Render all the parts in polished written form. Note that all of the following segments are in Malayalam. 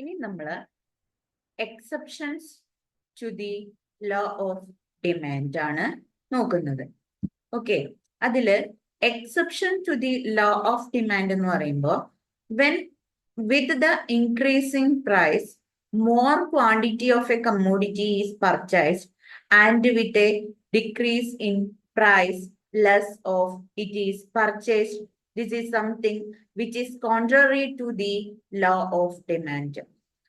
ഇനി നമ്മൾ exceptions to the law of demand ആണ് നോക്കുന്നത്. ഓക്കെ, അതില് exception to the law of demand എന്ന് പറയുമ്പോൾ when with the increasing price more quantity of a commodity is purchased and with a decrease in price less of it is purchased, this is something which is contrary to the law of demand.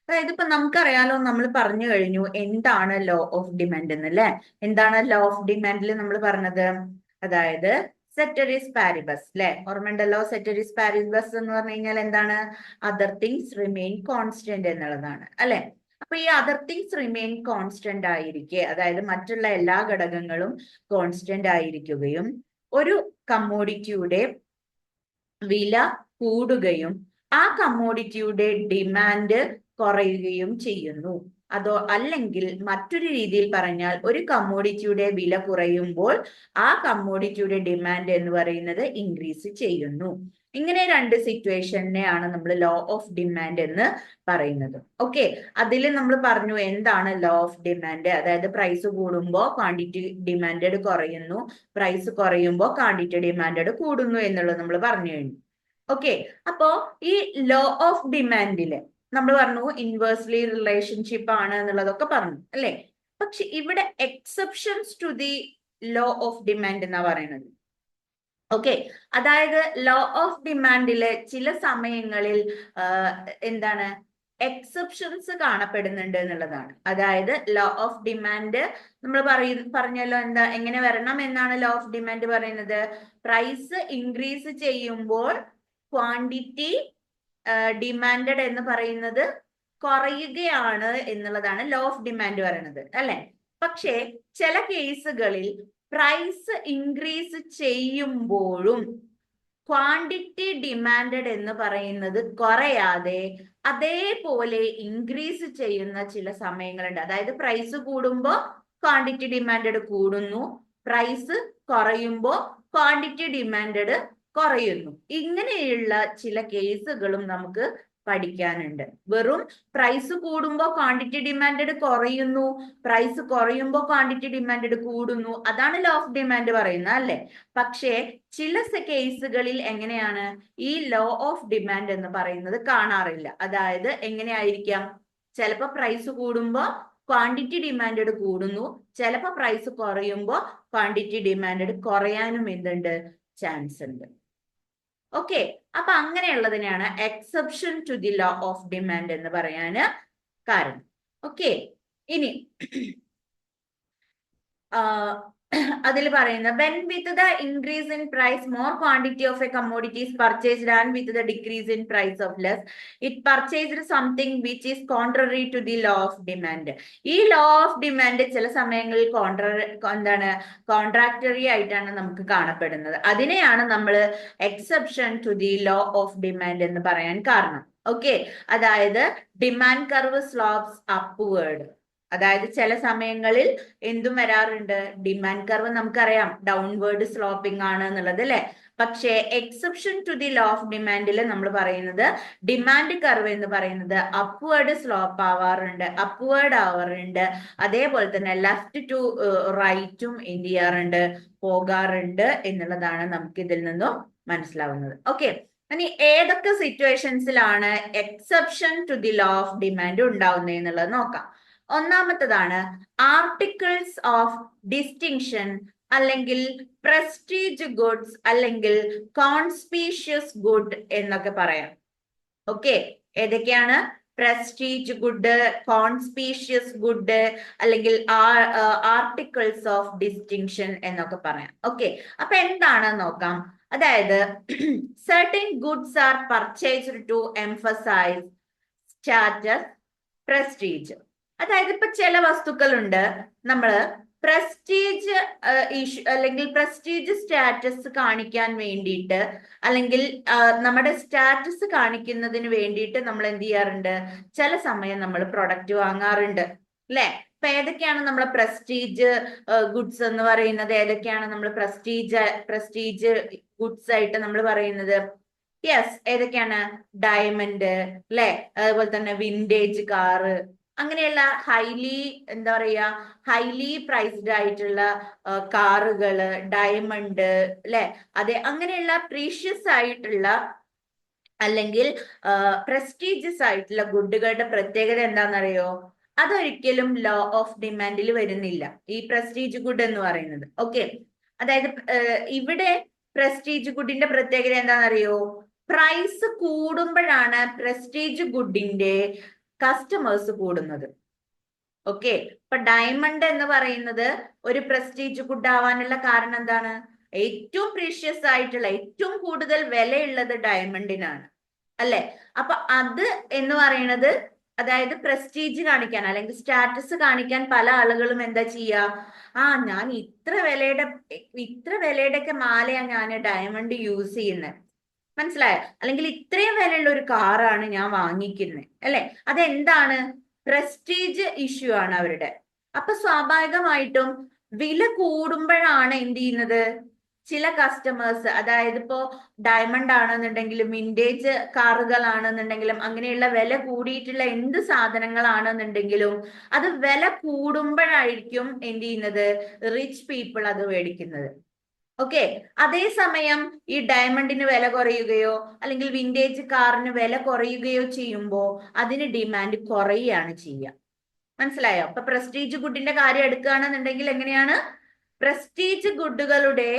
അതായത് ഇപ്പൊ നമുക്കറിയാലോ, നമ്മൾ പറഞ്ഞു കഴിഞ്ഞു എന്താണ് ലോ ഓഫ് ഡിമാൻഡ് എന്ന്, അല്ലെ? എന്താണ് ലോ ഓഫ് ഡിമാൻഡിൽ നമ്മൾ പറഞ്ഞത്? അതായത് സെറ്ററിസ് പാരിബസ്, അല്ലെ? ഓർമ്മയുണ്ടല്ലോ, സെറ്ററിസ് പാരിബസ് എന്ന് പറഞ്ഞു കഴിഞ്ഞാൽ എന്താണ്? അതർ തിങ്സ് റിമെയിൻ കോൺസ്റ്റന്റ് എന്നുള്ളതാണ്, അല്ലെ? അപ്പൊ ഈ അതർ തിങ്സ് റിമെയിൻ കോൺസ്റ്റന്റ് ആയിരിക്കെ, അതായത് മറ്റുള്ള എല്ലാ ഘടകങ്ങളും കോൺസ്റ്റന്റ് ആയിരിക്കുകയും ഒരു കമ്മോഡിറ്റിയുടെ വില കൂടുകയും ആ കമ്മോഡിറ്റിയുടെ ഡിമാൻഡ് കുറയുകയും ചെയ്യുന്നു. അതോ അല്ലെങ്കിൽ മറ്റൊരു രീതിയിൽ പറഞ്ഞാൽ ഒരു കമ്മോഡിറ്റിയുടെ വില കുറയുമ്പോൾ ആ കമ്മോഡിറ്റിയുടെ ഡിമാൻഡ് എന്ന് പറയുന്നത് ഇൻക്രീസ് ചെയ്യുന്നു. ഇങ്ങനെ രണ്ട് സിറ്റുവേഷനെയാണ് നമ്മൾ ലോ ഓഫ് ഡിമാൻഡ് എന്ന് പറയുന്നത്. ഓക്കെ, അതിൽ നമ്മൾ പറഞ്ഞു എന്താണ് ലോ ഓഫ് ഡിമാൻഡ്. അതായത് പ്രൈസ് കൂടുമ്പോൾ ക്വാണ്ടിറ്റി ഡിമാൻഡ് കുറയുന്നു, പ്രൈസ് കുറയുമ്പോൾ ക്വാണ്ടിറ്റി ഡിമാൻഡ് കൂടുന്നു എന്നുള്ളത് നമ്മൾ പറഞ്ഞു കഴിഞ്ഞു. ഓക്കെ, അപ്പോ ഈ ലോ ഓഫ് ഡിമാൻഡില് നമ്മൾ പറഞ്ഞു ഇൻവേഴ്സ്ലി റിലേഷൻഷിപ്പ് ആണ് എന്നുള്ളതൊക്കെ പറഞ്ഞു, അല്ലെ? പക്ഷെ ഇവിടെ exceptions to the law of demand എന്നാ പറയുന്നത്. ഓക്കെ, അതായത് ലോ ഓഫ് ഡിമാൻഡില് ചില സമയങ്ങളിൽ എന്താണ് എക്സെപ്ഷൻസ് കാണപ്പെടുന്നുണ്ട് എന്നുള്ളതാണ്. അതായത് ലോ ഓഫ് ഡിമാൻഡ് നമ്മൾ പറഞ്ഞല്ലോ, എന്താ എങ്ങനെ വരണം എന്നാണ് ലോ ഓഫ് ഡിമാൻഡ് പറയുന്നത്? പ്രൈസ് ഇൻക്രീസ് ചെയ്യുമ്പോൾ ക്വാണ്ടിറ്റി ഡിമാൻഡഡ് എന്ന് പറയുന്നത് കുറയുകയാണ് എന്നുള്ളതാണ് ലോ ഓഫ് ഡിമാൻഡ് പറയുന്നത്, അല്ലെ? പക്ഷേ ചില കേസുകളിൽ പ്രൈസ് ഇൻക്രീസ് ചെയ്യുമ്പോഴും ക്വാണ്ടിറ്റി ഡിമാൻഡഡ് എന്ന് പറയുന്നത് കുറയാതെ അതേപോലെ ഇൻക്രീസ് ചെയ്യുന്ന ചില സമയങ്ങളുണ്ട്. അതായത് പ്രൈസ് കൂടുമ്പോൾ ക്വാണ്ടിറ്റി ഡിമാൻഡഡ് കൂടുന്നു, പ്രൈസ് കുറയുമ്പോൾ ക്വാണ്ടിറ്റി ഡിമാൻഡഡ് കുറയുന്നു. ഇങ്ങനെയുള്ള ചില കേസുകളും നമുക്ക് പഠിക്കാനുണ്ട്. വെറും പ്രൈസ് കൂടുമ്പോൾ ക്വാണ്ടിറ്റി ഡിമാൻഡഡ് കുറയുന്നു, പ്രൈസ് കുറയുമ്പോൾ ക്വാണ്ടിറ്റി ഡിമാൻഡഡ് കൂടുന്നു, അതാണ് ലോ ഓഫ് ഡിമാൻഡ് പറയുന്നത്, അല്ലെ? പക്ഷേ ചില കേസുകളിൽ എങ്ങനെയാണ് ഈ ലോ ഓഫ് ഡിമാൻഡ് എന്ന് പറയുന്നത് കാണാറില്ല. അതായത് എങ്ങനെയായിരിക്കാം? ചിലപ്പോൾ പ്രൈസ് കൂടുമ്പോൾ ക്വാണ്ടിറ്റി ഡിമാൻഡഡ് കൂടുന്നു, ചിലപ്പോൾ പ്രൈസ് കുറയുമ്പോൾ ക്വാണ്ടിറ്റി ഡിമാൻഡഡ് കുറയാനും എന്തുണ്ട്? ചാൻസ് ഉണ്ട്. ഓക്കെ, അപ്പൊ അങ്ങനെയുള്ളതിനെയാണ് exception to the law of demand എന്ന് പറയാന് കാരണം. ഓക്കെ, ഇനി അതിൽ പറയുന്ന when with the increase in price more quantity of a commodity is purchased and with the decrease in price of less it purchased something which is contrary to the law of demand. ഈ law of demand ചില സമയങ്ങളിൽ കോൺട്രാക്ടറി ആയിട്ടാണ് നമുക്ക് കാണപ്പെടുന്നത്. അതിനെയാണ് നമ്മൾ exception to the law of demand എന്ന് പറയാൻ കാരണം. ഓക്കെ, അതായത് ഡിമാൻഡ് കർവ് സ്ലോപ്സ് അപ്വേർഡ്. അതായത് ചില സമയങ്ങളിൽ എന്തും വരാറുണ്ട്, ഡിമാൻഡ് കർവ് നമുക്കറിയാം ഡൗൺവേർഡ് സ്ലോപ്പിംഗ് ആണ് എന്നുള്ളത്, അല്ലെ? പക്ഷേ exception to the law of ഡിമാൻഡിൽ നമ്മൾ പറയുന്നത് ഡിമാൻഡ് കർവ് എന്ന് പറയുന്നത് അപ്വേർഡ് സ്ലോപ്പ് ആവാറുണ്ട്. അതേപോലെ തന്നെ ലെഫ്റ്റ് ടു റൈറ്റും എന്ത് ചെയ്യാറുണ്ട്? പോകാറുണ്ട് എന്നുള്ളതാണ് നമുക്ക് ഇതിൽ നിന്നും മനസ്സിലാവുന്നത്. ഓക്കെ, ഇനി ഏതൊക്കെ സിറ്റുവേഷൻസിലാണ് exception to the law of demand ഉണ്ടാവുന്നത് എന്നുള്ളത് നോക്കാം. ഒന്നാമത്തതാണ് ആർട്ടിക്കിൾസ് ഓഫ് ഡിസ്റ്റിങ്ഷൻ അല്ലെങ്കിൽ പ്രസ്റ്റീജ് ഗുഡ്സ് അല്ലെങ്കിൽ കോൺസ്പീഷ്യസ് ഗുഡ് എന്നൊക്കെ പറയാം. ഓക്കെ, ഏതൊക്കെയാണ്? പ്രസ്റ്റീജ് ഗുഡ്, കോൺസ്പീഷ്യസ് ഗുഡ് അല്ലെങ്കിൽ ആർട്ടിക്കിൾസ് ഓഫ് ഡിസ്റ്റിങ്ഷൻ എന്നൊക്കെ പറയാം. ഓക്കെ, അപ്പൊ എന്താണെന്ന് നോക്കാം. അതായത് certain goods are purchased to emphasize status, prestige. അതായത് ഇപ്പൊ ചില വസ്തുക്കളുണ്ട് നമ്മള് പ്രസ്റ്റീജ് ഇഷ്യൂ അല്ലെങ്കിൽ പ്രസ്റ്റീജ് സ്റ്റാറ്റസ് കാണിക്കാൻ വേണ്ടിയിട്ട് അല്ലെങ്കിൽ നമ്മുടെ സ്റ്റാറ്റസ് കാണിക്കുന്നതിന് വേണ്ടിയിട്ട് നമ്മൾ എന്ത് ചെയ്യാറുണ്ട്? ചില സമയം നമ്മൾ പ്രൊഡക്റ്റ് വാങ്ങാറുണ്ട്, അല്ലെ? അപ്പൊ ഏതൊക്കെയാണ് നമ്മളെ പ്രസ്റ്റീജ് ഗുഡ്സ് എന്ന് പറയുന്നത്? ഏതൊക്കെയാണ് നമ്മൾ പ്രസ്റ്റീജ് ഗുഡ്സ് ആയിട്ട് നമ്മൾ പറയുന്നത്? യെസ്, ഏതൊക്കെയാണ്? ഡയമണ്ട് അല്ലെ, അതുപോലെ തന്നെ വിന്റേജ് കാറ്, അങ്ങനെയുള്ള എന്താ പറയാ, ഹൈലി പ്രൈസ്ഡ് ആയിട്ടുള്ള കാറുകള്, ഡയമണ്ട് അല്ലെ, അതെ, അങ്ങനെയുള്ള പ്രീഷ്യസ് ആയിട്ടുള്ള അല്ലെങ്കിൽ പ്രസ്റ്റീജിയസ് ആയിട്ടുള്ള ഗുഡുകളുടെ പ്രത്യേകത എന്താണെന്നറിയോ? അതൊരിക്കലും ലോ ഓഫ് ഡിമാൻഡിൽ വരുന്നില്ല, ഈ പ്രസ്റ്റീജ് ഗുഡ് എന്ന് പറയുന്നത്. ഓക്കെ, അതായത് ഇവിടെ പ്രസ്റ്റീജ് ഗുഡിന്റെ പ്രത്യേകത എന്താണെന്നറിയോ? പ്രൈസ് കൂടുമ്പോഴാണ് പ്രസ്റ്റീജ് ഗുഡിന്റെ കസ്റ്റമേഴ്സ് കൂടുന്നത്. ഓക്കെ, ഇപ്പൊ ഡയമണ്ട് എന്ന് പറയുന്നത് ഒരു പ്രസ്റ്റീജ് ഗുഡ് ആവാനുള്ള കാരണം എന്താണ്? ഏറ്റവും പ്രീഷ്യസ് ആയിട്ടുള്ള, ഏറ്റവും കൂടുതൽ വിലയുള്ളത് ഡയമണ്ടിനാണ്, അല്ലെ? അപ്പൊ അത് എന്ന് പറയുന്നത്, അതായത് പ്രസ്റ്റീജ് കാണിക്കാൻ അല്ലെങ്കിൽ സ്റ്റാറ്റസ് കാണിക്കാൻ പല ആളുകളും എന്താ ചെയ്യാ? ഞാൻ ഇത്ര വിലയുടെ ഒക്കെ മാലയാണ് ഞാൻ ഡയമണ്ട് യൂസ് ചെയ്യുന്നത്, മനസ്സിലായോ? അല്ലെങ്കിൽ ഇത്രയും വിലയുള്ള ഒരു കാറാണ് ഞാൻ വാങ്ങിക്കുന്നത്, അല്ലെ? അതെന്താണ്? പ്രസ്റ്റീജ് ഇഷ്യൂ ആണ് അവരുടെ. അപ്പൊ സ്വാഭാവികമായിട്ടും വില കൂടുമ്പോഴാണ് എന്ത് ചെയ്യുന്നത്? ചില കസ്റ്റമേഴ്സ്, അതായത് ഇപ്പോ ഡയമണ്ട് ആണെന്നുണ്ടെങ്കിലും വിന്റേജ് കാറുകളാണെന്നുണ്ടെങ്കിലും അങ്ങനെയുള്ള വില കൂടിയിട്ടുള്ള എന്ത് സാധനങ്ങളാണെന്നുണ്ടെങ്കിലും അത് വില കൂടുമ്പോഴായിരിക്കും എന്ത് ചെയ്യുന്നത്? റിച്ച് പീപ്പിൾ അത് മേടിക്കുന്നത്. ഓക്കെ, അതേസമയം ഈ ഡയമണ്ടിന് വില കുറയുകയോ അല്ലെങ്കിൽ വിന്റേജ് കാറിന് വില കുറയുകയോ ചെയ്യുമ്പോൾ അതിന് ഡിമാൻഡ് കുറയുകയാണ് ചെയ്യുക. മനസ്സിലായോ? അപ്പൊ പ്രസ്റ്റീജ് ഗുഡിന്റെ കാര്യം എടുക്കുകയാണെന്നുണ്ടെങ്കിൽ എങ്ങനെയാണ്? പ്രസ്റ്റീജ് ഗുഡുകളുടെ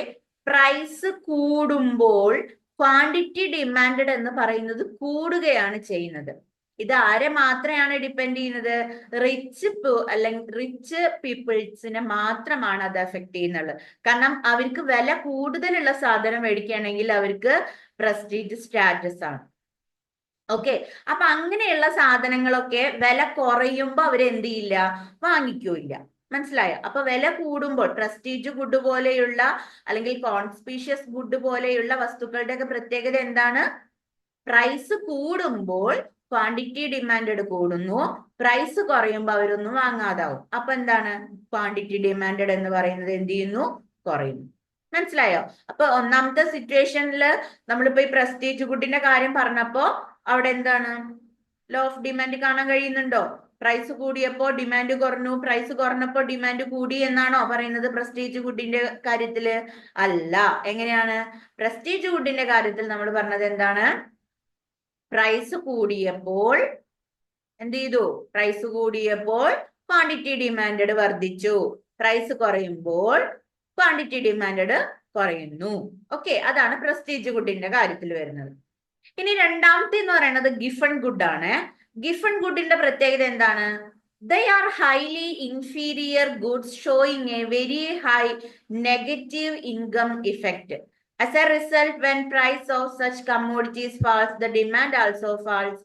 പ്രൈസ് കൂടുമ്പോൾ ക്വാണ്ടിറ്റി ഡിമാൻഡ് എന്ന് പറയുന്നത് കൂടുകയാണ് ചെയ്യുന്നത്. ഇത് ആരെ മാത്രമാണ് ഡിപ്പെൻഡ് ചെയ്യുന്നത്? റിച്ച് പീപ്പിൾസിനെ മാത്രമാണ് അത് എഫക്ട് ചെയ്യുന്നത്. കാരണം അവർക്ക് വില കൂടുതലുള്ള സാധനം മേടിക്കുകയാണെങ്കിൽ അവർക്ക് പ്രസ്റ്റീജ് സ്റ്റാറ്റസ് ആണ്. ഓക്കെ, അപ്പൊ അങ്ങനെയുള്ള സാധനങ്ങളൊക്കെ വില കുറയുമ്പോ അവരെന്ത് ചെയ്യില്ല? വാങ്ങിക്കൂല്ല. മനസ്സിലായോ? അപ്പൊ വില കൂടുമ്പോൾ പ്രസ്റ്റീജ് ഗുഡ് പോലെയുള്ള അല്ലെങ്കിൽ കോൺസ്പീഷ്യസ് ഗുഡ് പോലെയുള്ള വസ്തുക്കളുടെ ഒക്കെ പ്രത്യേകത എന്താണ്? പ്രൈസ് കൂടുമ്പോൾ ക്വാണ്ടിറ്റി ഡിമാൻഡ് കൂടുന്നു, പ്രൈസ് കുറയുമ്പോൾ അവരൊന്നും വാങ്ങാതാവും. അപ്പൊ എന്താണ്? ക്വാണ്ടിറ്റി ഡിമാൻഡ് എന്ന് പറയുന്നത് എന്ത് ചെയ്യുന്നു? കുറയുന്നു. മനസ്സിലായോ? അപ്പൊ ഒന്നാമത്തെ സിറ്റുവേഷനിൽ നമ്മളിപ്പോ ഈ പ്രസ്റ്റീജ് ഗുഡിന്റെ കാര്യം പറഞ്ഞപ്പോ അവിടെ എന്താണ്? ലോ ഓഫ് ഡിമാൻഡ് കാണാൻ കഴിയുന്നുണ്ടോ? പ്രൈസ് കൂടിയപ്പോ ഡിമാൻഡ് കുറഞ്ഞു, പ്രൈസ് കുറഞ്ഞപ്പോ ഡിമാൻഡ് കൂടി എന്നാണോ പറയുന്നത് പ്രസ്റ്റീജ് ഗുഡിന്റെ കാര്യത്തില്? അല്ല. എങ്ങനെയാണ്? പ്രസ്റ്റീജ് ഗുഡിന്റെ കാര്യത്തിൽ നമ്മൾ പറഞ്ഞത് എന്താണ്? പ്രൈസ് കൂടിയപ്പോൾ എന്ത് ചെയ്തു? പ്രൈസ് കൂടിയപ്പോൾ ക്വാണ്ടിറ്റി ഡിമാൻഡ് വർദ്ധിച്ചു, പ്രൈസ് കുറയുമ്പോൾ ക്വാണ്ടിറ്റി ഡിമാൻഡ് കുറയുന്നു. ഓക്കെ, അതാണ് പ്രസ്റ്റീജ് ഗുഡിന്റെ കാര്യത്തിൽ വരുന്നത്. ഇനി രണ്ടാമത്തെ എന്ന് പറയുന്നത് ഗിഫൺ ഗുഡ് ആണ്. ഗിഫൺ ഗുഡിന്റെ പ്രത്യേകത എന്താണ്? They are highly inferior goods showing a very high negative income effect. As a result, when price of such commodities falls, the demand also falls,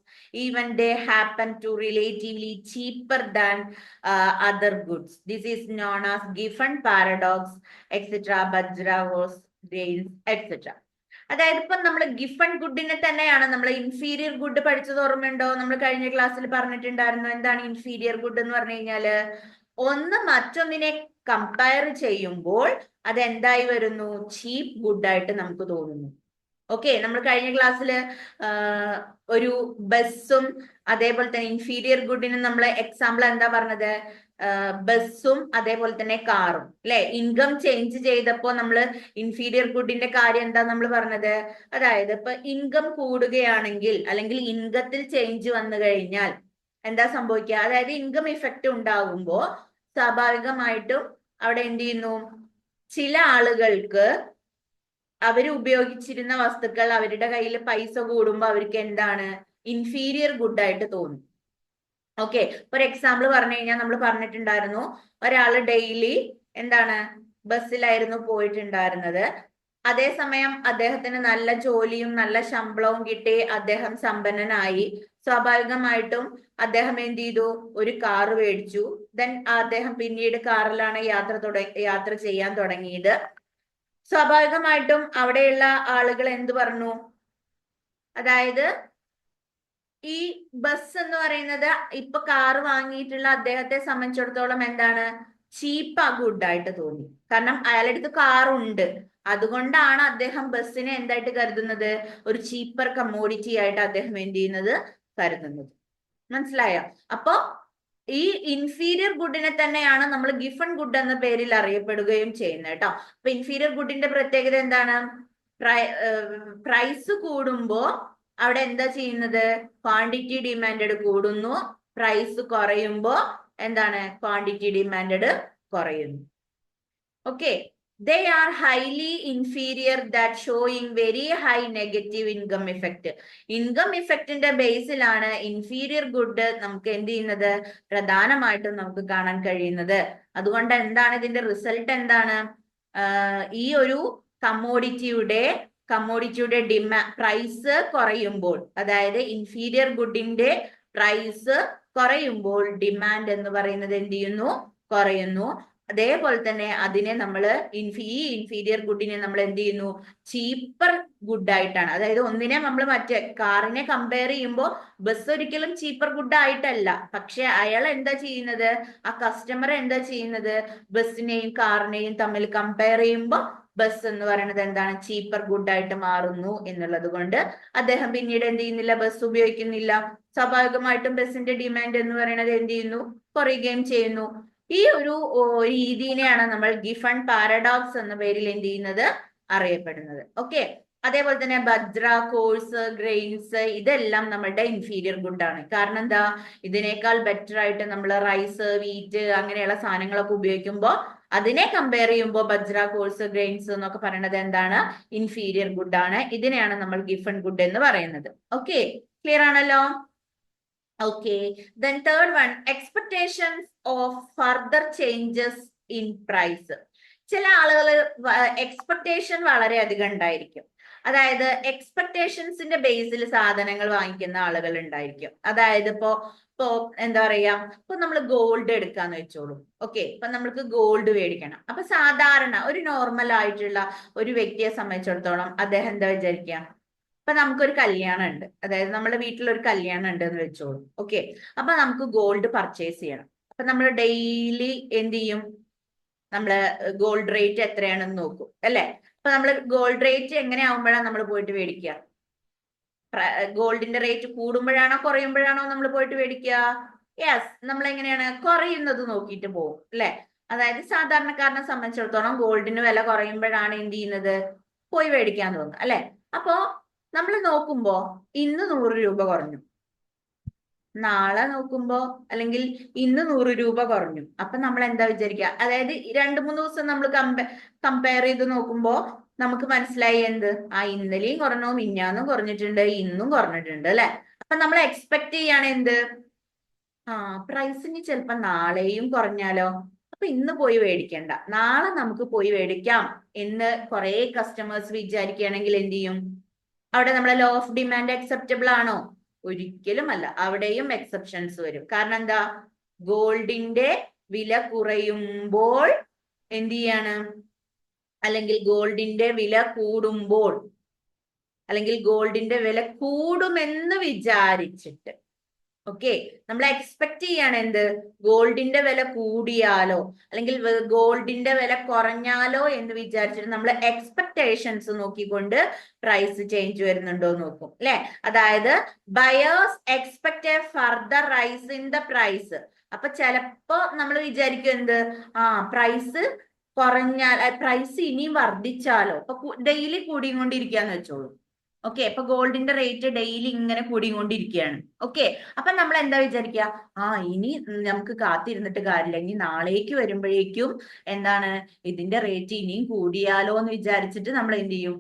even they happen to relatively cheaper than other goods. This is known as Giffen paradox, etc. Bajra was grains, etc. അതായത് ഇപ്പൊ നമ്മൾ ഗിഫൺ ഗുഡിനെ തന്നെയാണ് നമ്മൾ ഇൻഫീരിയർ ഗുഡ് പഠിച്ചത് ഓർമ്മയുണ്ടോ? നമ്മൾ കഴിഞ്ഞ ക്ലാസ്സിൽ പറഞ്ഞിട്ടുണ്ടായിരുന്നു. എന്താണ് ഇൻഫീരിയർ ഗുഡ് എന്ന് പറഞ്ഞു കഴിഞ്ഞാല്? ഒന്ന് മറ്റൊന്നിനെ കമ്പയർ ചെയ്യുമ്പോൾ അത് എന്തായി വരുന്നു? ചീപ്പ് ഗുഡായിട്ട് നമുക്ക് തോന്നുന്നു. ഓക്കെ, നമ്മൾ കഴിഞ്ഞ ക്ലാസ്സിൽ ഒരു ബസ്സും അതേപോലെ തന്നെ ഇൻഫീരിയർ ഗുഡിന് നമ്മൾ എക്സാമ്പിൾ എന്താ പറഞ്ഞത്? ബസ്സും അതേപോലെ തന്നെ കാറും, അല്ലെ? ഇൻകം ചേഞ്ച് ചെയ്തപ്പോ നമ്മൾ ഇൻഫീരിയർ ഗുഡിന്റെ കാര്യം എന്താ നമ്മൾ പറഞ്ഞത്? അതായത് ഇപ്പൊ ഇൻകം കൂടുകയാണെങ്കിൽ അല്ലെങ്കിൽ ഇൻകത്തിൽ ചേഞ്ച് വന്നു കഴിഞ്ഞാൽ എന്താ സംഭവിക്കുക? അതായത് ഇൻകം ഇഫക്റ്റ് ഉണ്ടാകുമ്പോ സ്വാഭാവികമായിട്ടും അവിടെ എന്ത് ചെയ്യുന്നു? ചില ആളുകൾക്ക് അവര് ഉപയോഗിച്ചിരുന്ന വസ്തുക്കൾ അവരുടെ കയ്യിൽ പൈസ കൂടുമ്പോ അവർക്ക് എന്താണ്? ഇൻഫീരിയർ ഗുഡായിട്ട് തോന്നും. ഓക്കെ, ഒരു എക്സാമ്പിൾ പറഞ്ഞു കഴിഞ്ഞാൽ നമ്മൾ പറഞ്ഞിട്ടുണ്ടായിരുന്നു, ഒരാള് ഡെയിലി എന്താണ്? ബസ്സിലായിരുന്നു പോയിട്ടുണ്ടായിരുന്നത്. അതേസമയം അദ്ദേഹത്തിന് നല്ല ജോലിയും നല്ല ശമ്പളവും കിട്ടി, അദ്ദേഹം സമ്പന്നനായി. സ്വാഭാവികമായിട്ടും അദ്ദേഹം എന്ത് ചെയ്തു? ഒരു കാറ് മേടിച്ചു. ദെൻ അദ്ദേഹം പിന്നീട് കാറിലാണ് യാത്ര ചെയ്യാൻ തുടങ്ങിയത്. സ്വാഭാവികമായിട്ടും അവിടെയുള്ള ആളുകൾ എന്ത് പറഞ്ഞു? അതായത് ഈ ബസ് എന്ന് പറയുന്നത് ഇപ്പൊ കാറ് വാങ്ങിയിട്ടുള്ള അദ്ദേഹത്തെ സംബന്ധിച്ചിടത്തോളം എന്താണ്? ചീപ്പ് ഗുഡായിട്ട് തോന്നി. കാരണം അയാളുടെ അടുത്ത് കാറുണ്ട്, അതുകൊണ്ടാണ് അദ്ദേഹം ബസ്സിനെ എന്തായിട്ട് കരുതുന്നത്, ഒരു ചീപ്പർ കമ്മോഡിറ്റി ആയിട്ട് അദ്ദേഹം എന്ത് ചെയ്യുന്നത്, കരുതുന്നത്. മനസ്സിലായോ? അപ്പോ ഈ ഇൻഫീരിയർ ഗുഡിനെ തന്നെയാണ് നമ്മൾ ഗിഫൺ ഗുഡ് എന്ന പേരിൽ അറിയപ്പെടുകയും ചെയ്യുന്നത് കേട്ടോ. അപ്പൊ ഇൻഫീരിയർ ഗുഡിന്റെ പ്രത്യേകത എന്താണ്? പ്രൈസ് കൂടുമ്പോ അവിടെ എന്താ ചെയ്യുന്നത്, ക്വാണ്ടിറ്റി ഡിമാൻഡ് കൂടുന്നു. പ്രൈസ് കുറയുമ്പോ എന്താണ്, ക്വാണ്ടിറ്റി ഡിമാൻഡ് കുറയുന്നു. Okay, they are highly inferior that showing very high negative income effect. Income ഇഫക്റ്റിന്റെ ബേസിലാണ് ഇൻഫീരിയർ ഗുഡ് നമുക്ക് എന്ത് ചെയ്യുന്നത്, പ്രധാനമായിട്ടും നമുക്ക് കാണാൻ കഴിയുന്നത്. അതുകൊണ്ട് എന്താണ് ഇതിന്റെ റിസൾട്ട് എന്താണ്, ഈ ഒരു കമ്മോഡിറ്റിയുടെ പ്രൈസ് കുറയുമ്പോൾ, അതായത് ഇൻഫീരിയർ ഗുഡിന്റെ പ്രൈസ് കുറയുമ്പോൾ ഡിമാൻഡ് എന്ന് പറയുന്നത് എന്ത് ചെയ്യുന്നു, കുറയുന്നു. അതേപോലെ തന്നെ അതിനെ നമ്മൾ ഈ ഇൻഫീരിയർ ഗുഡിനെ നമ്മൾ എന്ത് ചെയ്യുന്നു, ചീപ്പർ ഗുഡ് ആയിട്ടാണ്. അതായത് ഒന്നിനെ നമ്മൾ മറ്റേ കാറിനെ കമ്പയർ ചെയ്യുമ്പോൾ ബസ് ഒരിക്കലും ചീപ്പർ ഗുഡ് ആയിട്ടല്ല, പക്ഷെ അയാൾ എന്താ ചെയ്യുന്നത്, ആ കസ്റ്റമർ എന്താ ചെയ്യുന്നത്, ബസ്സിനെയും കാറിനെയും തമ്മിൽ കമ്പയർ ചെയ്യുമ്പോൾ ബസ് എന്ന് പറയുന്നത് എന്താണ്, ചീപ്പർ ഗുഡ് ആയിട്ട് മാറുന്നു എന്നുള്ളത് കൊണ്ട് അദ്ദേഹം പിന്നീട് എന്ത് ചെയ്യുന്നില്ല, ബസ് ഉപയോഗിക്കുന്നില്ല. സ്വാഭാവികമായിട്ടും ബസ്സിന്റെ ഡിമാൻഡ് എന്ന് പറയുന്നത് എന്ത് ചെയ്യുന്നു, കുറയുകയും ചെയ്യുന്നു. ഈ ഒരു രീതിനെയാണ് നമ്മൾ ഗിഫൺ പാരഡോക്സ് എന്ന പേരിൽ എന്ത് ചെയ്യുന്നത്, അറിയപ്പെടുന്നത്. ഓക്കെ, അതേപോലെ തന്നെ ബജ്ര, കോഴ്സ്, ഗ്രെയിൻസ് ഇതെല്ലാം നമ്മളുടെ ഇൻഫീരിയർ ഗുഡ് ആണ്. കാരണം എന്താ, ഇതിനേക്കാൾ ബെറ്റർ ആയിട്ട് നമ്മൾ റൈസ്, വീറ്റ് അങ്ങനെയുള്ള സാധനങ്ങളൊക്കെ ഉപയോഗിക്കുമ്പോൾ അതിനെ കമ്പയർ ചെയ്യുമ്പോൾ ബജ്ര, കോഴ്സ്, ഗ്രെയിൻസ് എന്നൊക്കെ പറയുന്നത് എന്താണ്, ഇൻഫീരിയർ ഗുഡ് ആണ്. ഇതിനെയാണ് നമ്മൾ ഗിഫൺ ഗുഡ് എന്ന് പറയുന്നത്. ഓക്കെ, ക്ലിയർ ആണല്ലോ? Okay, then third one, expectations of further changes in price. ചില ആളുകൾ എക്സ്പെക്ടേഷൻ വളരെയധികം ഉണ്ടായിരിക്കും. അതായത് എക്സ്പെക്ടേഷൻസിന്റെ ബേസിൽ സാധനങ്ങൾ വാങ്ങിക്കുന്ന ആളുകൾ ഉണ്ടായിരിക്കും. അതായത് ഇപ്പോ എന്താ പറയാ, ഇപ്പൊ നമ്മൾ ഗോൾഡ് എടുക്കാന്ന് വെച്ചോളൂ. ഓക്കെ, ഇപ്പൊ നമ്മൾക്ക് ഗോൾഡ് മേടിക്കണം. അപ്പൊ സാധാരണ ഒരു നോർമൽ ആയിട്ടുള്ള ഒരു വ്യക്തിയെ സംബന്ധിച്ചിടത്തോളം അദ്ദേഹം എന്താ വിചാരിക്കുക, അപ്പൊ നമുക്കൊരു കല്യാണം ഉണ്ട്, അതായത് നമ്മുടെ വീട്ടിലൊരു കല്യാണം ഉണ്ട് എന്ന് വെച്ചോളൂ. ഓക്കെ, അപ്പൊ നമുക്ക് ഗോൾഡ് പർച്ചേസ് ചെയ്യണം. അപ്പൊ നമ്മൾ ഡെയിലി എന്ത് ചെയ്യും, നമ്മള് ഗോൾഡ് റേറ്റ് എത്രയാണെന്ന് നോക്കും അല്ലെ. അപ്പൊ നമ്മൾ ഗോൾഡ് റേറ്റ് എങ്ങനെ ആവുമ്പോഴാണ് നമ്മൾ പോയിട്ട് മേടിക്കുക, ഗോൾഡിന്റെ റേറ്റ് കൂടുമ്പോഴാണോ കുറയുമ്പോഴാണോ നമ്മൾ പോയിട്ട് മേടിക്കുക? യെസ്, നമ്മൾ എങ്ങനെയാണ്, കുറയുന്നത് നോക്കിയിട്ട് പോകും അല്ലെ. അതായത് സാധാരണക്കാരനെ സംബന്ധിച്ചിടത്തോളം ഗോൾഡിന് വില കുറയുമ്പോഴാണ് എന്ത് ചെയ്യുന്നത്, പോയി മേടിക്കാൻ തോന്നുന്നത് അല്ലെ. അപ്പോ നമ്മൾ നോക്കുമ്പോ ഇന്ന് 100 രൂപ കുറഞ്ഞു, നാളെ നോക്കുമ്പോ അല്ലെങ്കിൽ ഇന്ന് 100 രൂപ കുറഞ്ഞു. അപ്പൊ നമ്മൾ എന്താ വിചാരിക്കുക, അതായത് 2-3 ദിവസം നമ്മൾ കമ്പയർ ചെയ്ത് നോക്കുമ്പോ നമുക്ക് മനസ്സിലായി എന്ത്, ആ ഇന്നലെയും കുറഞ്ഞു, മിഞ്ഞാന്നും കുറഞ്ഞിട്ടുണ്ട്, ഇന്നും കുറഞ്ഞിട്ടുണ്ട് അല്ലെ. അപ്പൊ നമ്മൾ എക്സ്പെക്ട് ചെയ്യാണ് എന്ത്, ആ പ്രൈസിന് ചിലപ്പോ നാളെയും കുറഞ്ഞാലോ, അപ്പൊ ഇന്ന് പോയി മേടിക്കണ്ട, നാളെ നമുക്ക് പോയി മേടിക്കാം എന്ന് കുറെ കസ്റ്റമേഴ്സ് വിചാരിക്കുകയാണെങ്കിൽ എന്ത് ചെയ്യും, അവിടെ നമ്മളെ ലോ ഓഫ് ഡിമാൻഡ് അക്സെപ്റ്റബിൾ ആണോ? ഒരിക്കലും അല്ല, അവിടെയും എക്സെപ്ഷൻസ് വരും. കാരണം എന്താ, ഗോൾഡിന്റെ വില കുറയുമ്പോൾ എന്ത് ചെയ്യാണ്, അല്ലെങ്കിൽ ഗോൾഡിന്റെ വില കൂടുമ്പോൾ, അല്ലെങ്കിൽ ഗോൾഡിന്റെ വില കൂടുമെന്ന് വിചാരിച്ചിട്ട്, ഓക്കെ, നമ്മൾ എക്സ്പെക്ട് ചെയ്യാണ് എന്ത്, ഗോൾഡിന്റെ വില കൂടിയാലോ അല്ലെങ്കിൽ ഗോൾഡിന്റെ വില കുറഞ്ഞാലോ എന്ന് വിചാരിച്ചിട്ട് നമ്മൾ എക്സ്പെക്ടേഷൻസ് നോക്കിക്കൊണ്ട് പ്രൈസ് ചേഞ്ച് വരുന്നുണ്ടോ നോക്കും അല്ലെ. അതായത് buyers expect a further rise in the price. അപ്പൊ ചിലപ്പോ നമ്മൾ വിചാരിക്കും എന്ത്, ആ പ്രൈസ് കുറഞ്ഞാൽ, പ്രൈസ് ഇനിയും വർദ്ധിച്ചാലോ, അപ്പൊ ഡെയിലി കൂടിക്കൊണ്ടിരിക്കാന്ന് വെച്ചോളൂ. ഓക്കെ, അപ്പൊ ഗോൾഡിന്റെ റേറ്റ് ഡെയിലി ഇങ്ങനെ കൂടിക്കൊണ്ടിരിക്കുകയാണ്. ഓക്കെ, അപ്പൊ നമ്മൾ എന്താ വിചാരിക്കുക, ആ ഇനി നമുക്ക് കാത്തിരുന്നിട്ട് കാര്യമില്ല, ഇനി നാളേക്ക് വരുമ്പോഴേക്കും എന്താണ്, ഇതിന്റെ റേറ്റ് ഇനിയും കൂടിയാലോ എന്ന് വിചാരിച്ചിട്ട് നമ്മൾ എന്ത് ചെയ്യും,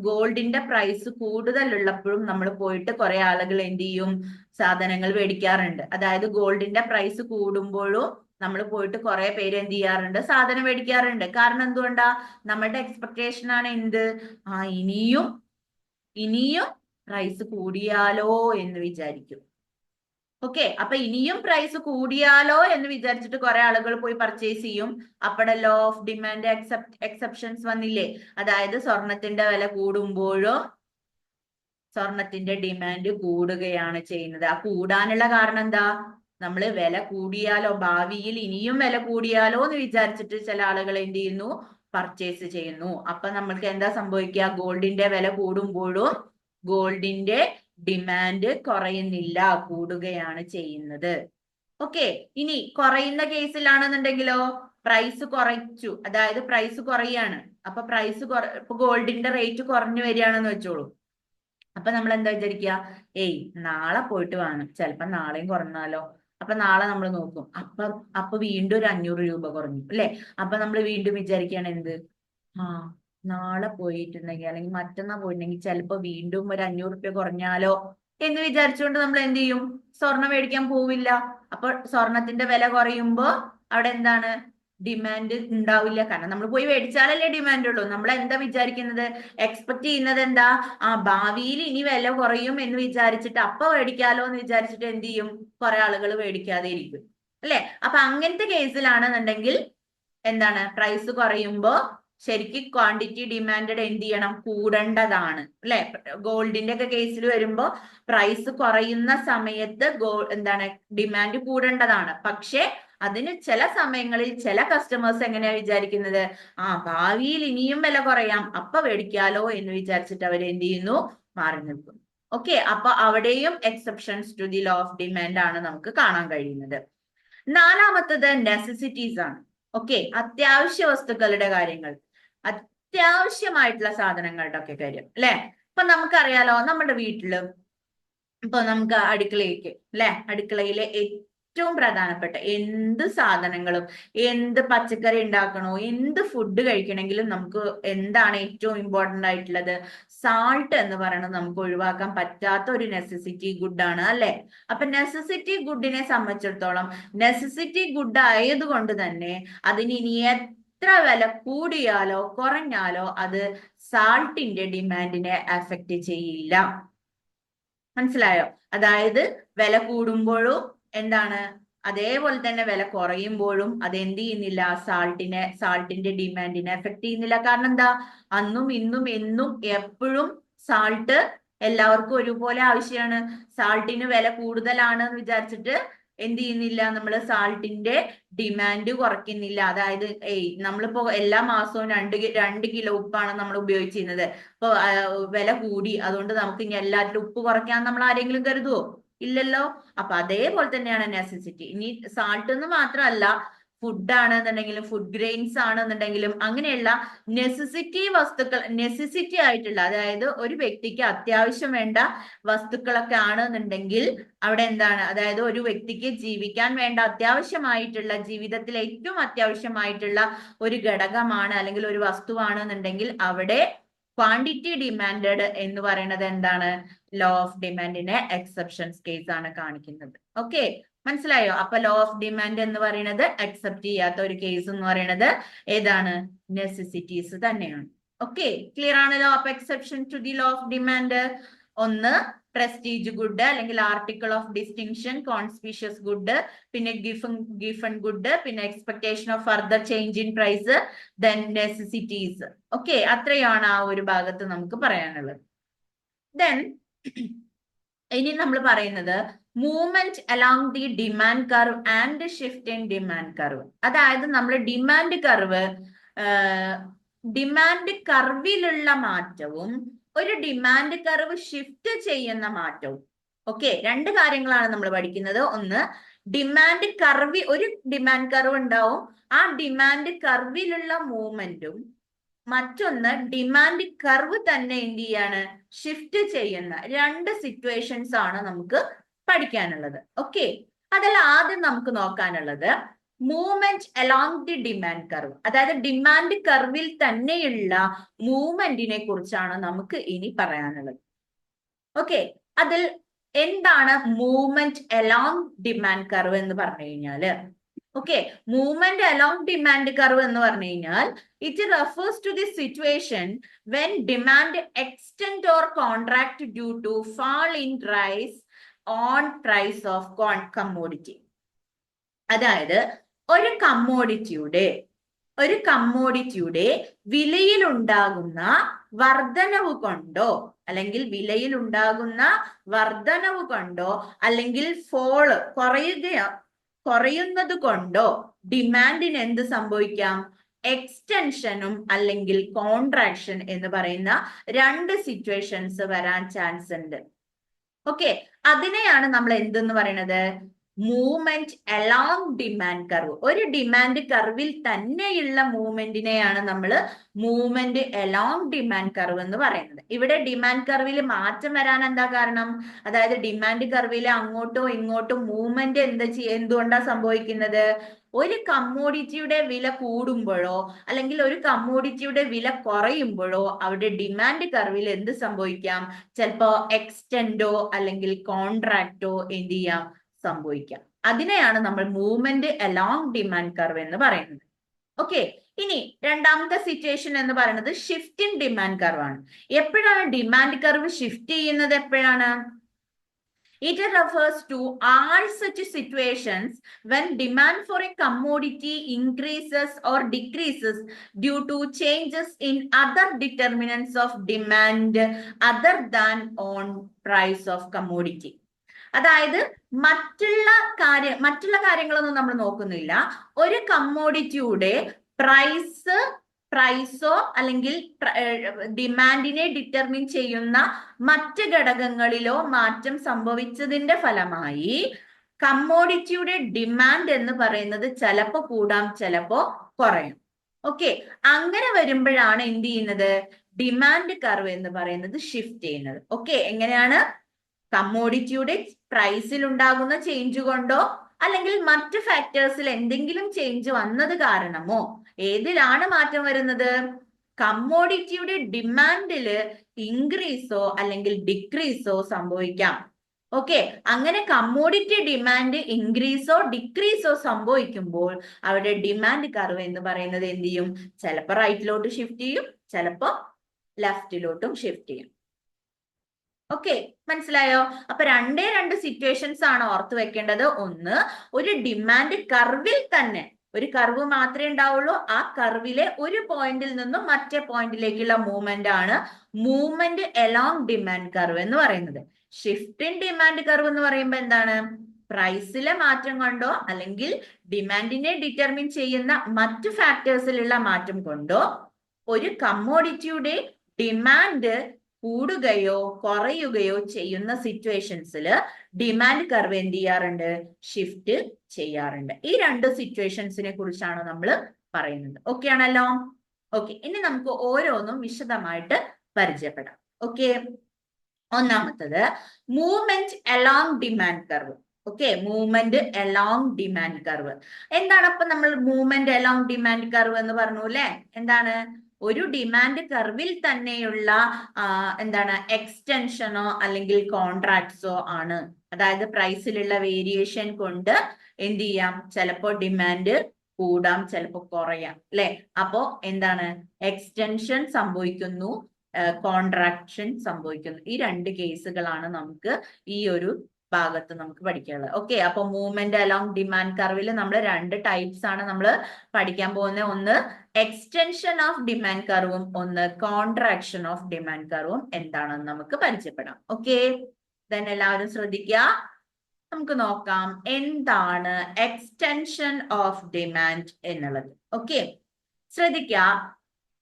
ഗോൾഡിന്റെ പ്രൈസ് കൂടുതലുള്ളപ്പോഴും നമ്മൾ പോയിട്ട് കുറെ ആളുകൾ എന്ത് ചെയ്യും, സാധനങ്ങൾ മേടിക്കാറുണ്ട്. അതായത് ഗോൾഡിന്റെ പ്രൈസ് കൂടുമ്പോഴും നമ്മൾ പോയിട്ട് കുറെ പേര് എന്ത് ചെയ്യാറുണ്ട്, സാധനം മേടിക്കാറുണ്ട്. കാരണം എന്തുകൊണ്ടാ, നമ്മളുടെ എക്സ്പെക്ടേഷൻ ആണ് എന്ത്, ആ ഇനിയും പ്രൈസ് കൂടിയാലോ എന്ന് വിചാരിക്കും. ഓക്കെ, അപ്പൊ ഇനിയും പ്രൈസ് കൂടിയാലോ എന്ന് വിചാരിച്ചിട്ട് കുറെ ആളുകൾ പോയി പർച്ചേസ് ചെയ്യും. അപ്പടെ ലോ ഓഫ് ഡിമാൻഡ് എക്സെപ്ഷൻസ് വന്നില്ലേ. അതായത് സ്വർണത്തിന്റെ വില കൂടുമ്പോഴോ സ്വർണത്തിന്റെ ഡിമാൻഡ് കൂടുകയാണ് ചെയ്യുന്നത്. ആ കൂടാനുള്ള കാരണം എന്താ, നമ്മൾ വില കൂടിയാലോ, ഭാവിയിൽ ഇനിയും വില കൂടിയാലോ എന്ന് വിചാരിച്ചിട്ട് ചില ആളുകൾ എന്ത് ചെയ്യുന്നു, പർച്ചേസ് ചെയ്യുന്നു. അപ്പൊ നമ്മൾക്ക് എന്താ സംഭവിക്കുക? ഗോൾഡിന്റെ വില കൂടുമ്പോഴും ഗോൾഡിന്റെ ഡിമാൻഡ് കുറയുന്നില്ല, കൂടുകയാണ് ചെയ്യുന്നത്. ഓക്കെ, ഇനി കുറയുന്ന കേസിലാണെന്നുണ്ടെങ്കിലോ പ്രൈസ് കുറച്ചു, അതായത് പ്രൈസ് കുറയാണ്. അപ്പൊ ഇപ്പൊ ഗോൾഡിന്റെ റേറ്റ് കുറഞ്ഞു വരികയാണെന്ന് വെച്ചോളൂ. അപ്പൊ നമ്മൾ എന്താ വിചാരിക്കുക? ഏയ് നാളെ പോയിട്ട് വാങ്ങും, ചിലപ്പോ നാളെയും കുറഞ്ഞാലോ. അപ്പൊ നാളെ നമ്മൾ നോക്കും, അപ്പൊ വീണ്ടും ഒരു 500 രൂപ കുറഞ്ഞു അല്ലെ. അപ്പൊ നമ്മൾ വീണ്ടും വിചാരിക്കുകയാണ് എന്ത്? ആ നാളെ പോയിട്ടുണ്ടെങ്കിൽ അല്ലെങ്കിൽ മറ്റന്നാൾ പോയിട്ടുണ്ടെങ്കിൽ ചിലപ്പോ വീണ്ടും ഒരു 500 രൂപ കുറഞ്ഞാലോ എന്ന് വിചാരിച്ചുകൊണ്ട് നമ്മൾ എന്ത് ചെയ്യും? സ്വർണം മേടിക്കാൻ പോവില്ല. അപ്പൊ സ്വർണത്തിന്റെ വില കുറയുമ്പോ അവിടെ എന്താണ്? ഡിമാൻഡ് ഉണ്ടാവില്ല. കാരണം നമ്മൾ പോയി മേടിച്ചാലല്ലേ ഡിമാൻഡ് ഉള്ളൂ. നമ്മൾ എന്താ വിചാരിക്കുന്നത്? എക്സ്പെക്ട് ചെയ്യുന്നത് എന്താ? ഭാവിയിൽ ഇനി വില കുറയും എന്ന് വിചാരിച്ചിട്ട് അപ്പൊ മേടിക്കാലോ എന്ന് വിചാരിച്ചിട്ട് എന്ത് ചെയ്യും? കുറെ ആളുകൾ മേടിക്കാതെ ഇരിക്കും അല്ലെ. അപ്പൊ അങ്ങനത്തെ കേസിലാണെന്നുണ്ടെങ്കിൽ എന്താണ്? പ്രൈസ് കുറയുമ്പോ ശരിക്കും ക്വാണ്ടിറ്റി ഡിമാൻഡ് എന്ത് ചെയ്യണം? കൂടേണ്ടതാണ് അല്ലെ. ഗോൾഡിന്റെ ഒക്കെ കേസിൽ വരുമ്പോ പ്രൈസ് കുറയുന്ന സമയത്ത് എന്താണ്? ഡിമാൻഡ് കൂടേണ്ടതാണ്. പക്ഷെ അതിന് ചില സമയങ്ങളിൽ ചില കസ്റ്റമേഴ്സ് എങ്ങനെയാ വിചാരിക്കുന്നത്? ഭാവിയിൽ ഇനിയും വില കുറയാം, അപ്പൊ മേടിക്കാലോ എന്ന് വിചാരിച്ചിട്ട് അവർ എന്ത് ചെയ്യുന്നു? മാറി നിൽക്കും. ഓക്കെ, അപ്പൊ അവിടെയും exceptions to the law of demand ആണ് നമുക്ക് കാണാൻ കഴിയുന്നത്. നാലാമത്തത് നെസസിറ്റീസ് ആണ്. ഓക്കെ, അത്യാവശ്യ വസ്തുക്കളുടെ കാര്യങ്ങൾ, അത്യാവശ്യമായിട്ടുള്ള സാധനങ്ങളുടെ ഒക്കെ കാര്യം അല്ലെ. ഇപ്പൊ നമുക്കറിയാലോ, നമ്മുടെ വീട്ടില് ഇപ്പൊ നമുക്ക് അടുക്കളയ്ക്ക് അല്ലെ, അടുക്കളയിലെ ഏറ്റവും പ്രധാനപ്പെട്ട എന്ത് സാധനങ്ങളും, എന്ത് പച്ചക്കറി ഉണ്ടാക്കണോ, എന്ത് ഫുഡ് കഴിക്കണമെങ്കിലും നമുക്ക് എന്താണ് ഏറ്റവും ഇമ്പോർട്ടന്റ് ആയിട്ടുള്ളത്? സാൾട്ട് എന്ന് പറയുന്നത് നമുക്ക് ഒഴിവാക്കാൻ പറ്റാത്ത ഒരു നെസസിറ്റി ഗുഡ് ആണ് അല്ലെ. അപ്പൊ നെസസിറ്റി ഗുഡിനെ സംബന്ധിച്ചിടത്തോളം നെസസിറ്റി ഗുഡ് ആയതുകൊണ്ട് തന്നെ അതിന് ഇനി എത്ര വില കൂടിയാലോ കുറഞ്ഞാലോ അത് സാൾട്ടിന്റെ ഡിമാൻഡിനെ അഫക്റ്റ് ചെയ്യില്ല. മനസ്സിലായോ? അതായത് വില കൂടുമ്പോഴും എന്താണ്? അതേപോലെ തന്നെ വില കുറയുമ്പോഴും അത് എന്ത് ചെയ്യുന്നില്ല? സാൾട്ടിന്റെ ഡിമാൻഡിനെ എഫക്ട് ചെയ്യുന്നില്ല. കാരണം എന്താ? അന്നും ഇന്നും എന്നും എപ്പോഴും സാൾട്ട് എല്ലാവർക്കും ഒരുപോലെ ആവശ്യമാണ്. സാൾട്ടിന് വില കൂടുതലാണ് എന്ന് വിചാരിച്ചിട്ട് എന്ത് ചെയ്യുന്നില്ല? നമ്മൾ സാൾട്ടിന്റെ ഡിമാൻഡ് കുറയ്ക്കുന്നില്ല. അതായത് നമ്മളിപ്പോ എല്ലാ മാസവും 2 കിലോ ഉപ്പാണ് നമ്മൾ ഉപയോഗിച്ചിരുന്നത്. ഇപ്പൊ വില കൂടി, അതുകൊണ്ട് നമുക്ക് ഇനി എല്ലാത്തിലും ഉപ്പ് കുറയ്ക്കാൻ നമ്മൾ ആരെങ്കിലും കരുതുവോ? ഇല്ലല്ലോ. അപ്പൊ അതേപോലെ തന്നെയാണ് നെസസിറ്റി. ഇനി സാൾട്ട് എന്ന് മാത്രമല്ല, ഫുഡ് ആണെന്നുണ്ടെങ്കിലും ഫുഡ് ഗ്രെയിൻസ് ആണെന്നുണ്ടെങ്കിലും അങ്ങനെയുള്ള നെസസിറ്റി ആയിട്ടുള്ള, അതായത് ഒരു വ്യക്തിക്ക് അത്യാവശ്യം വേണ്ട വസ്തുക്കളൊക്കെ ആണെന്നുണ്ടെങ്കിൽ അവിടെ എന്താണ്? അതായത് ഒരു വ്യക്തിക്ക് ജീവിക്കാൻ വേണ്ട അത്യാവശ്യമായിട്ടുള്ള, ജീവിതത്തിൽ ഏറ്റവും അത്യാവശ്യമായിട്ടുള്ള ഒരു ഘടകമാണ് അല്ലെങ്കിൽ ഒരു വസ്തുവാണെന്നുണ്ടെങ്കിൽ അവിടെ ക്വാണ്ടിറ്റി ഡിമാൻഡഡ് എന്ന് പറയുന്നത് എന്താണ്? ലോ ഓഫ് ഡിമാൻഡിനെ എക്സെപ്ഷൻസ് കേസ് ആണ് കാണിക്കുന്നത്. ഓക്കെ, മനസ്സിലായോ? അപ്പൊ ലോ ഓഫ് ഡിമാൻഡ് എന്ന് പറയുന്നത് അക്സെപ്റ്റ് ചെയ്യാത്ത ഒരു കേസ് എന്ന് പറയുന്നത് ഏതാണ്? നെസസിറ്റീസ് തന്നെയാണ്. ഓക്കെ, ക്ലിയർ ആണല്ലോ? അപ്പൊ exception to the law of demand ഒന്ന് പ്രസ്റ്റീജ് ഗുഡ് അല്ലെങ്കിൽ article of distinction, conspicuous good, പിന്നെ ഗിഫൺ ഗുഡ്, പിന്നെ expectation of further change in price, then necessities. Okay, അത്രയാണ് ആ ഒരു ഭാഗത്ത് നമുക്ക് പറയാനുള്ളത്. ദെൻ ഇനി നമ്മൾ പറയുന്നത് movement along the demand curve and shift in demand curve. അതായത് നമ്മൾ ഡിമാൻഡ് കർവിലുള്ള മാറ്റവും ഒരു ഡിമാൻഡ് കർവ് ഷിഫ്റ്റ് ചെയ്യുന്ന മാറ്റവും. ഓക്കെ, രണ്ട് കാര്യങ്ങളാണ് നമ്മൾ പഠിക്കുന്നത്. ഒന്ന് ഒരു ഡിമാൻഡ് കർവ് ഉണ്ടാവും, ആ ഡിമാൻഡ് കർവിലുള്ള മൂവ്മെന്റും. മറ്റൊന്ന് ഡിമാൻഡ് കർവ് തന്നെ എന്ത് ചെയ്യാണ്? ഷിഫ്റ്റ് ചെയ്യുന്ന രണ്ട് സിറ്റുവേഷൻസ് ആണ് നമുക്ക് പഠിക്കാനുള്ളത്. ഓക്കെ, അതിൽ ആദ്യം നമുക്ക് നോക്കാനുള്ളത് movement along the demand curve. അതായത് ഡിമാൻഡ് കർവിൽ തന്നെയുള്ള മൂവ്മെന്റിനെ കുറിച്ചാണ് നമുക്ക് ഇനി പറയാനുള്ളത്. ഓക്കെ, അതിൽ എന്താണ് മൂവ്മെന്റ് അലോങ് ഡിമാൻഡ് കർവ് എന്ന് പറഞ്ഞു കഴിഞ്ഞാല്? Okay, movement along demand curve എന്ന് പറഞ്ഞു കഴിഞ്ഞാൽ it refers to the situation when demand extend or contract due to fall in rise on price of commodity. അതായത് ഒരു കമ്മോഡിറ്റിയുടെ വിലയിലുണ്ടാകുന്ന വർധനവ് കൊണ്ടോ അല്ലെങ്കിൽ അല്ലെങ്കിൽ കുറയുന്നത് കൊണ്ടോ ഡിമാൻഡിന് എന്ത് സംഭവിക്കാം? എക്സ്റ്റൻഷനും അല്ലെങ്കിൽ കോൺട്രാക്ഷൻ എന്ന് പറയുന്ന രണ്ട് സിറ്റുവേഷൻസ് വരാൻ ചാൻസ് ഉണ്ട്. ഓക്കെ, അതിനെയാണ് നമ്മൾ എന്തെന്ന് പറയുന്നത്? Movement along demand curve. ഒരു ഡിമാൻഡ് കർവിൽ തന്നെയുള്ള മൂവ്മെന്റിനെയാണ് നമ്മൾ മൂവ്മെന്റ് അലോങ് ഡിമാൻഡ് കർവ് എന്ന് പറയുന്നത്. ഇവിടെ ഡിമാൻഡ് കർവിൽ മാറ്റം വരാൻ എന്താ കാരണം? അതായത് ഡിമാൻഡ് കർവിൽ അങ്ങോട്ടോ ഇങ്ങോട്ടോ മൂവ്മെന്റ് എന്തുകൊണ്ടാ സംഭവിക്കുന്നത്? ഒരു കമ്മോഡിറ്റിയുടെ വില കൂടുമ്പോഴോ അല്ലെങ്കിൽ ഒരു കമ്മോഡിറ്റിയുടെ വില കുറയുമ്പോഴോ അവിടെ ഡിമാൻഡ് കർവിൽ എന്ത് സംഭവിക്കാം? ചിലപ്പോ എക്സ്റ്റെൻഡോ അല്ലെങ്കിൽ കോൺട്രാക്റ്റോ എന്ത് ചെയ്യാം? സംഭവിക്കാം. അതിനെയാണ് നമ്മൾ മൂവ്മെന്റ് അലോങ് ഡിമാൻഡ് കർവ് എന്ന് പറയുന്നത്. ഓക്കെ, ഇനി രണ്ടാമത്തെ സിറ്റുവേഷൻ എന്ന് പറയുന്നത് ഷിഫ്റ്റ് ഇൻ ഡിമാൻഡ് കർവ് ആണ്. എപ്പോഴാണ് ഡിമാൻഡ് കർവ് ഷിഫ്റ്റ് ചെയ്യുന്നത്? എപ്പോഴാണ്? It refers to all such situations when demand for a commodity increases or decreases due to changes in other determinants of demand other than on price of commodity. അതായത് മറ്റുള്ള കാര്യങ്ങളൊന്നും നമ്മൾ നോക്കുന്നില്ല. ഒരു കമ്മോഡിറ്റിയുടെ പ്രൈസോ അല്ലെങ്കിൽ ഡിമാൻഡിനെ ഡിറ്റർമിൻ ചെയ്യുന്ന മറ്റ് ഘടകങ്ങളിലോ മാറ്റം സംഭവിച്ചതിന്റെ ഫലമായി കമ്മോഡിറ്റിയുടെ ഡിമാൻഡ് എന്ന് പറയുന്നത് ചിലപ്പോ കൂടാം, ചിലപ്പോ കുറയും. ഓക്കെ, അങ്ങനെ വരുമ്പോഴാണ് എന്ത് ചെയ്യുന്നത്? ഡിമാൻഡ് കർവ് എന്ന് പറയുന്നത് ഷിഫ്റ്റ് ചെയ്യുന്നത്. ഓക്കെ, എങ്ങനെയാണ്? കമ്മോഡിറ്റിയുടെ പ്രൈസിൽ ഉണ്ടാകുന്ന ചേഞ്ച് കൊണ്ടോ അല്ലെങ്കിൽ മറ്റ് ഫാക്ടേഴ്സിൽ എന്തെങ്കിലും ചേഞ്ച് വന്നത് കാരണമോ ഏതിലാണ് മാറ്റം വരുന്നത്? കമ്മോഡിറ്റിയുടെ ഡിമാൻഡില് ഇൻക്രീസോ അല്ലെങ്കിൽ ഡിക്രീസോ സംഭവിക്കാം. ഓക്കെ, അങ്ങനെ കമ്മോഡിറ്റി ഡിമാൻഡ് ഇൻക്രീസോ ഡിക്രീസോ സംഭവിക്കുമ്പോൾ അവിടെ ഡിമാൻഡ് കർവ് എന്ന് പറയുന്നത് എന്ത് ചെയ്യും? ചിലപ്പോൾ റൈറ്റിലോട്ട് ഷിഫ്റ്റ് ചെയ്യും, ചിലപ്പോ ലെഫ്റ്റിലോട്ടും ഷിഫ്റ്റ് ചെയ്യും. ഓക്കെ, മനസ്സിലായോ? അപ്പൊ രണ്ട് സിറ്റുവേഷൻസ് ആണ് ഓർത്ത് വെക്കേണ്ടത്. ഒന്ന്, ഒരു ഡിമാൻഡ് കർവിൽ തന്നെ ഒരു കർവ് മാത്രമേ ഉണ്ടാവുള്ളൂ. ആ കർവിലെ ഒരു പോയിന്റിൽ നിന്നും മറ്റേ പോയിന്റിലേക്കുള്ള മൂവ്മെന്റ് ആണ് മൂവ്മെന്റ് അലോങ് ഡിമാൻഡ് കർവ് എന്ന് പറയുന്നത്. ഷിഫ്റ്റ് ഇൻ ഡിമാൻഡ് കർവ് എന്ന് പറയുമ്പോൾ എന്താണ്? പ്രൈസിലെ മാറ്റം കൊണ്ടോ അല്ലെങ്കിൽ ഡിമാൻഡിനെ ഡിറ്റർമിൻ ചെയ്യുന്ന മറ്റു ഫാക്ടേഴ്സിലുള്ള മാറ്റം കൊണ്ടോ ഒരു കമ്മോഡിറ്റിയുടെ ഡിമാൻഡ് കൂടുകയോ കുറയുകയോ ചെയ്യുന്ന സിറ്റുവേഷൻസിൽ ഡിമാൻഡ് കർവ് എന്ത് ചെയ്യാറുണ്ട്? ഷിഫ്റ്റ് ചെയ്യാറുണ്ട്. ഈ രണ്ട് സിറ്റുവേഷൻസിനെ കുറിച്ചാണ് നമ്മൾ പറയുന്നത്. ഓക്കെ ആണല്ലോ? ഓക്കെ, ഇനി നമുക്ക് ഓരോന്നും വിശദമായിട്ട് പരിചയപ്പെടാം. ഓക്കെ, ഒന്നാമത്തത് movement along demand curve. Okay, movement along demand curve എന്താണ്? അപ്പൊ നമ്മൾ മൂവ്മെന്റ് അലോങ് ഡിമാൻഡ് കർവ് എന്ന് പറഞ്ഞു അല്ലെ? എന്താണ്? ഒരു ഡിമാൻഡ് കർവിൽ തന്നെയുള്ള എന്താണ്? എക്സ്റ്റൻഷനോ അല്ലെങ്കിൽ കോൺട്രാക്ട്സോ ആണ്. അതായത് പ്രൈസിലുള്ള വേരിയേഷൻ കൊണ്ട് എന്ത് ചെയ്യാം? ചിലപ്പോ ഡിമാൻഡ് കൂടാം, ചിലപ്പോ കുറയാം അല്ലെ? അപ്പോ എന്താണ്? എക്സ്റ്റൻഷൻ സംഭവിക്കുന്നു, കോൺട്രാക്ഷൻ സംഭവിക്കുന്നു. ഈ രണ്ട് കേസുകളാണ് നമുക്ക് ഈ ഒരു ഭാഗത്ത് നമുക്ക് പഠിക്കാനുള്ളത്. ഓക്കെ, അപ്പൊ മൂവ്മെന്റ് അലോങ് ഡിമാൻഡ് കർവിൽ നമ്മൾ രണ്ട് ടൈപ്സ് ആണ് നമ്മൾ പഠിക്കാൻ പോകുന്നത്. ഒന്ന് എക്സ്റ്റൻഷൻ ഓഫ് ഡിമാൻഡ് കർവും ഒന്ന് കോൺട്രാക്ഷൻ ഓഫ് ഡിമാൻഡ് കർവും എന്താണെന്ന് നമുക്ക് പരിചയപ്പെടാം. ഓക്കെ, then എല്ലാവരും ശ്രദ്ധിക്കുക. നമുക്ക് നോക്കാം എന്താണ് എക്സ്റ്റൻഷൻ ഓഫ് ഡിമാൻഡ് എന്നുള്ളത്. ഓക്കെ, ശ്രദ്ധിക്കുക.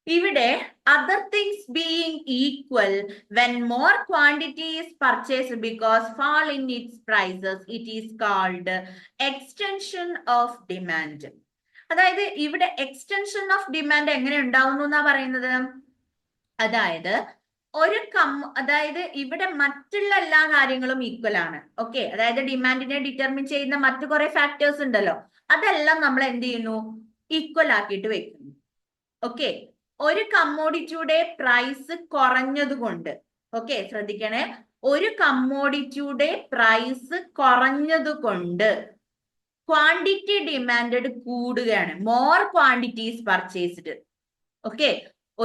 ഇവിടെ other things being equal, when more quantity is purchased because fall in its prices, it is called extension of demand. അതായത് ഇവിടെ എക്സ്റ്റൻഷൻ ഓഫ് ഡിമാൻഡ് എങ്ങനെ ഉണ്ടാവുന്നു എന്നാ പറയുന്നത്? അതായത് അതായത് ഇവിടെ മറ്റുള്ള എല്ലാ കാര്യങ്ങളും ഈക്വൽ ആണ്. ഓക്കെ, അതായത് ഡിമാൻഡിനെ ഡിറ്റർമിൻ ചെയ്യുന്ന മറ്റു കുറെ ഫാക്ടേഴ്സ് ഉണ്ടല്ലോ, അതെല്ലാം നമ്മൾ എന്ത് ചെയ്യുന്നു? ഈക്വൽ ആക്കിയിട്ട് വെക്കുന്നു. ഓക്കെ, ഒരു കമ്മോഡിറ്റിയുടെ പ്രൈസ് കുറഞ്ഞതുകൊണ്ട്, ഓക്കെ ശ്രദ്ധിക്കണേ, ഒരു കമ്മോഡിറ്റിയുടെ പ്രൈസ് കുറഞ്ഞതുകൊണ്ട് ക്വാണ്ടിറ്റി ഡിമാൻഡ് കൂടുകയാണ്. More quantities purchased. ഓക്കെ,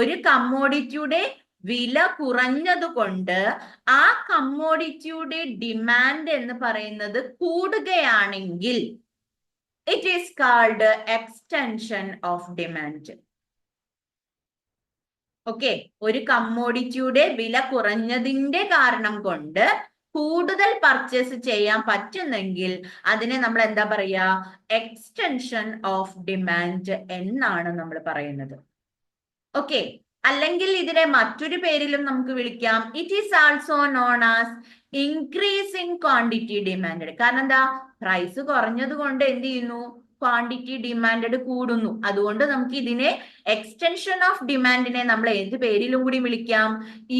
ഒരു കമ്മോഡിറ്റിയുടെ വില കുറഞ്ഞതുകൊണ്ട് ആ കമ്മോഡിറ്റിയുടെ ഡിമാൻഡ് എന്ന് പറയുന്നത് കൂടുകയാണെങ്കിൽ it is called extension of demand. Okay, ഒരു കമ്മോഡിറ്റിയുടെ വില കുറഞ്ഞതിന്റെ കാരണം കൊണ്ട് കൂടുതൽ പർച്ചേസ് ചെയ്യാൻ പറ്റുന്നെങ്കിൽ അതിനെ നമ്മൾ എന്താ പറയാ, എക്സ്റ്റൻഷൻ ഓഫ് ഡിമാൻഡ് എന്നാണ് നമ്മൾ പറയുന്നത്. ഓക്കെ, അല്ലെങ്കിൽ ഇതിനെ മറ്റൊരു പേരിലും നമുക്ക് വിളിക്കാം. It is also known as increasing quantity demand. കാരണം എന്താ, പ്രൈസ് കുറഞ്ഞത് കൊണ്ട് എന്ത് ചെയ്യുന്നു, ക്വാണ്ടിറ്റി ഡിമാൻഡ് കൂടുന്നു. അതുകൊണ്ട് നമുക്ക് ഇതിനെ എക്സ്റ്റൻഷൻ ഓഫ് ഡിമാൻഡിനെ നമ്മൾ ഏത് പേരിലും കൂടി വിളിക്കാം,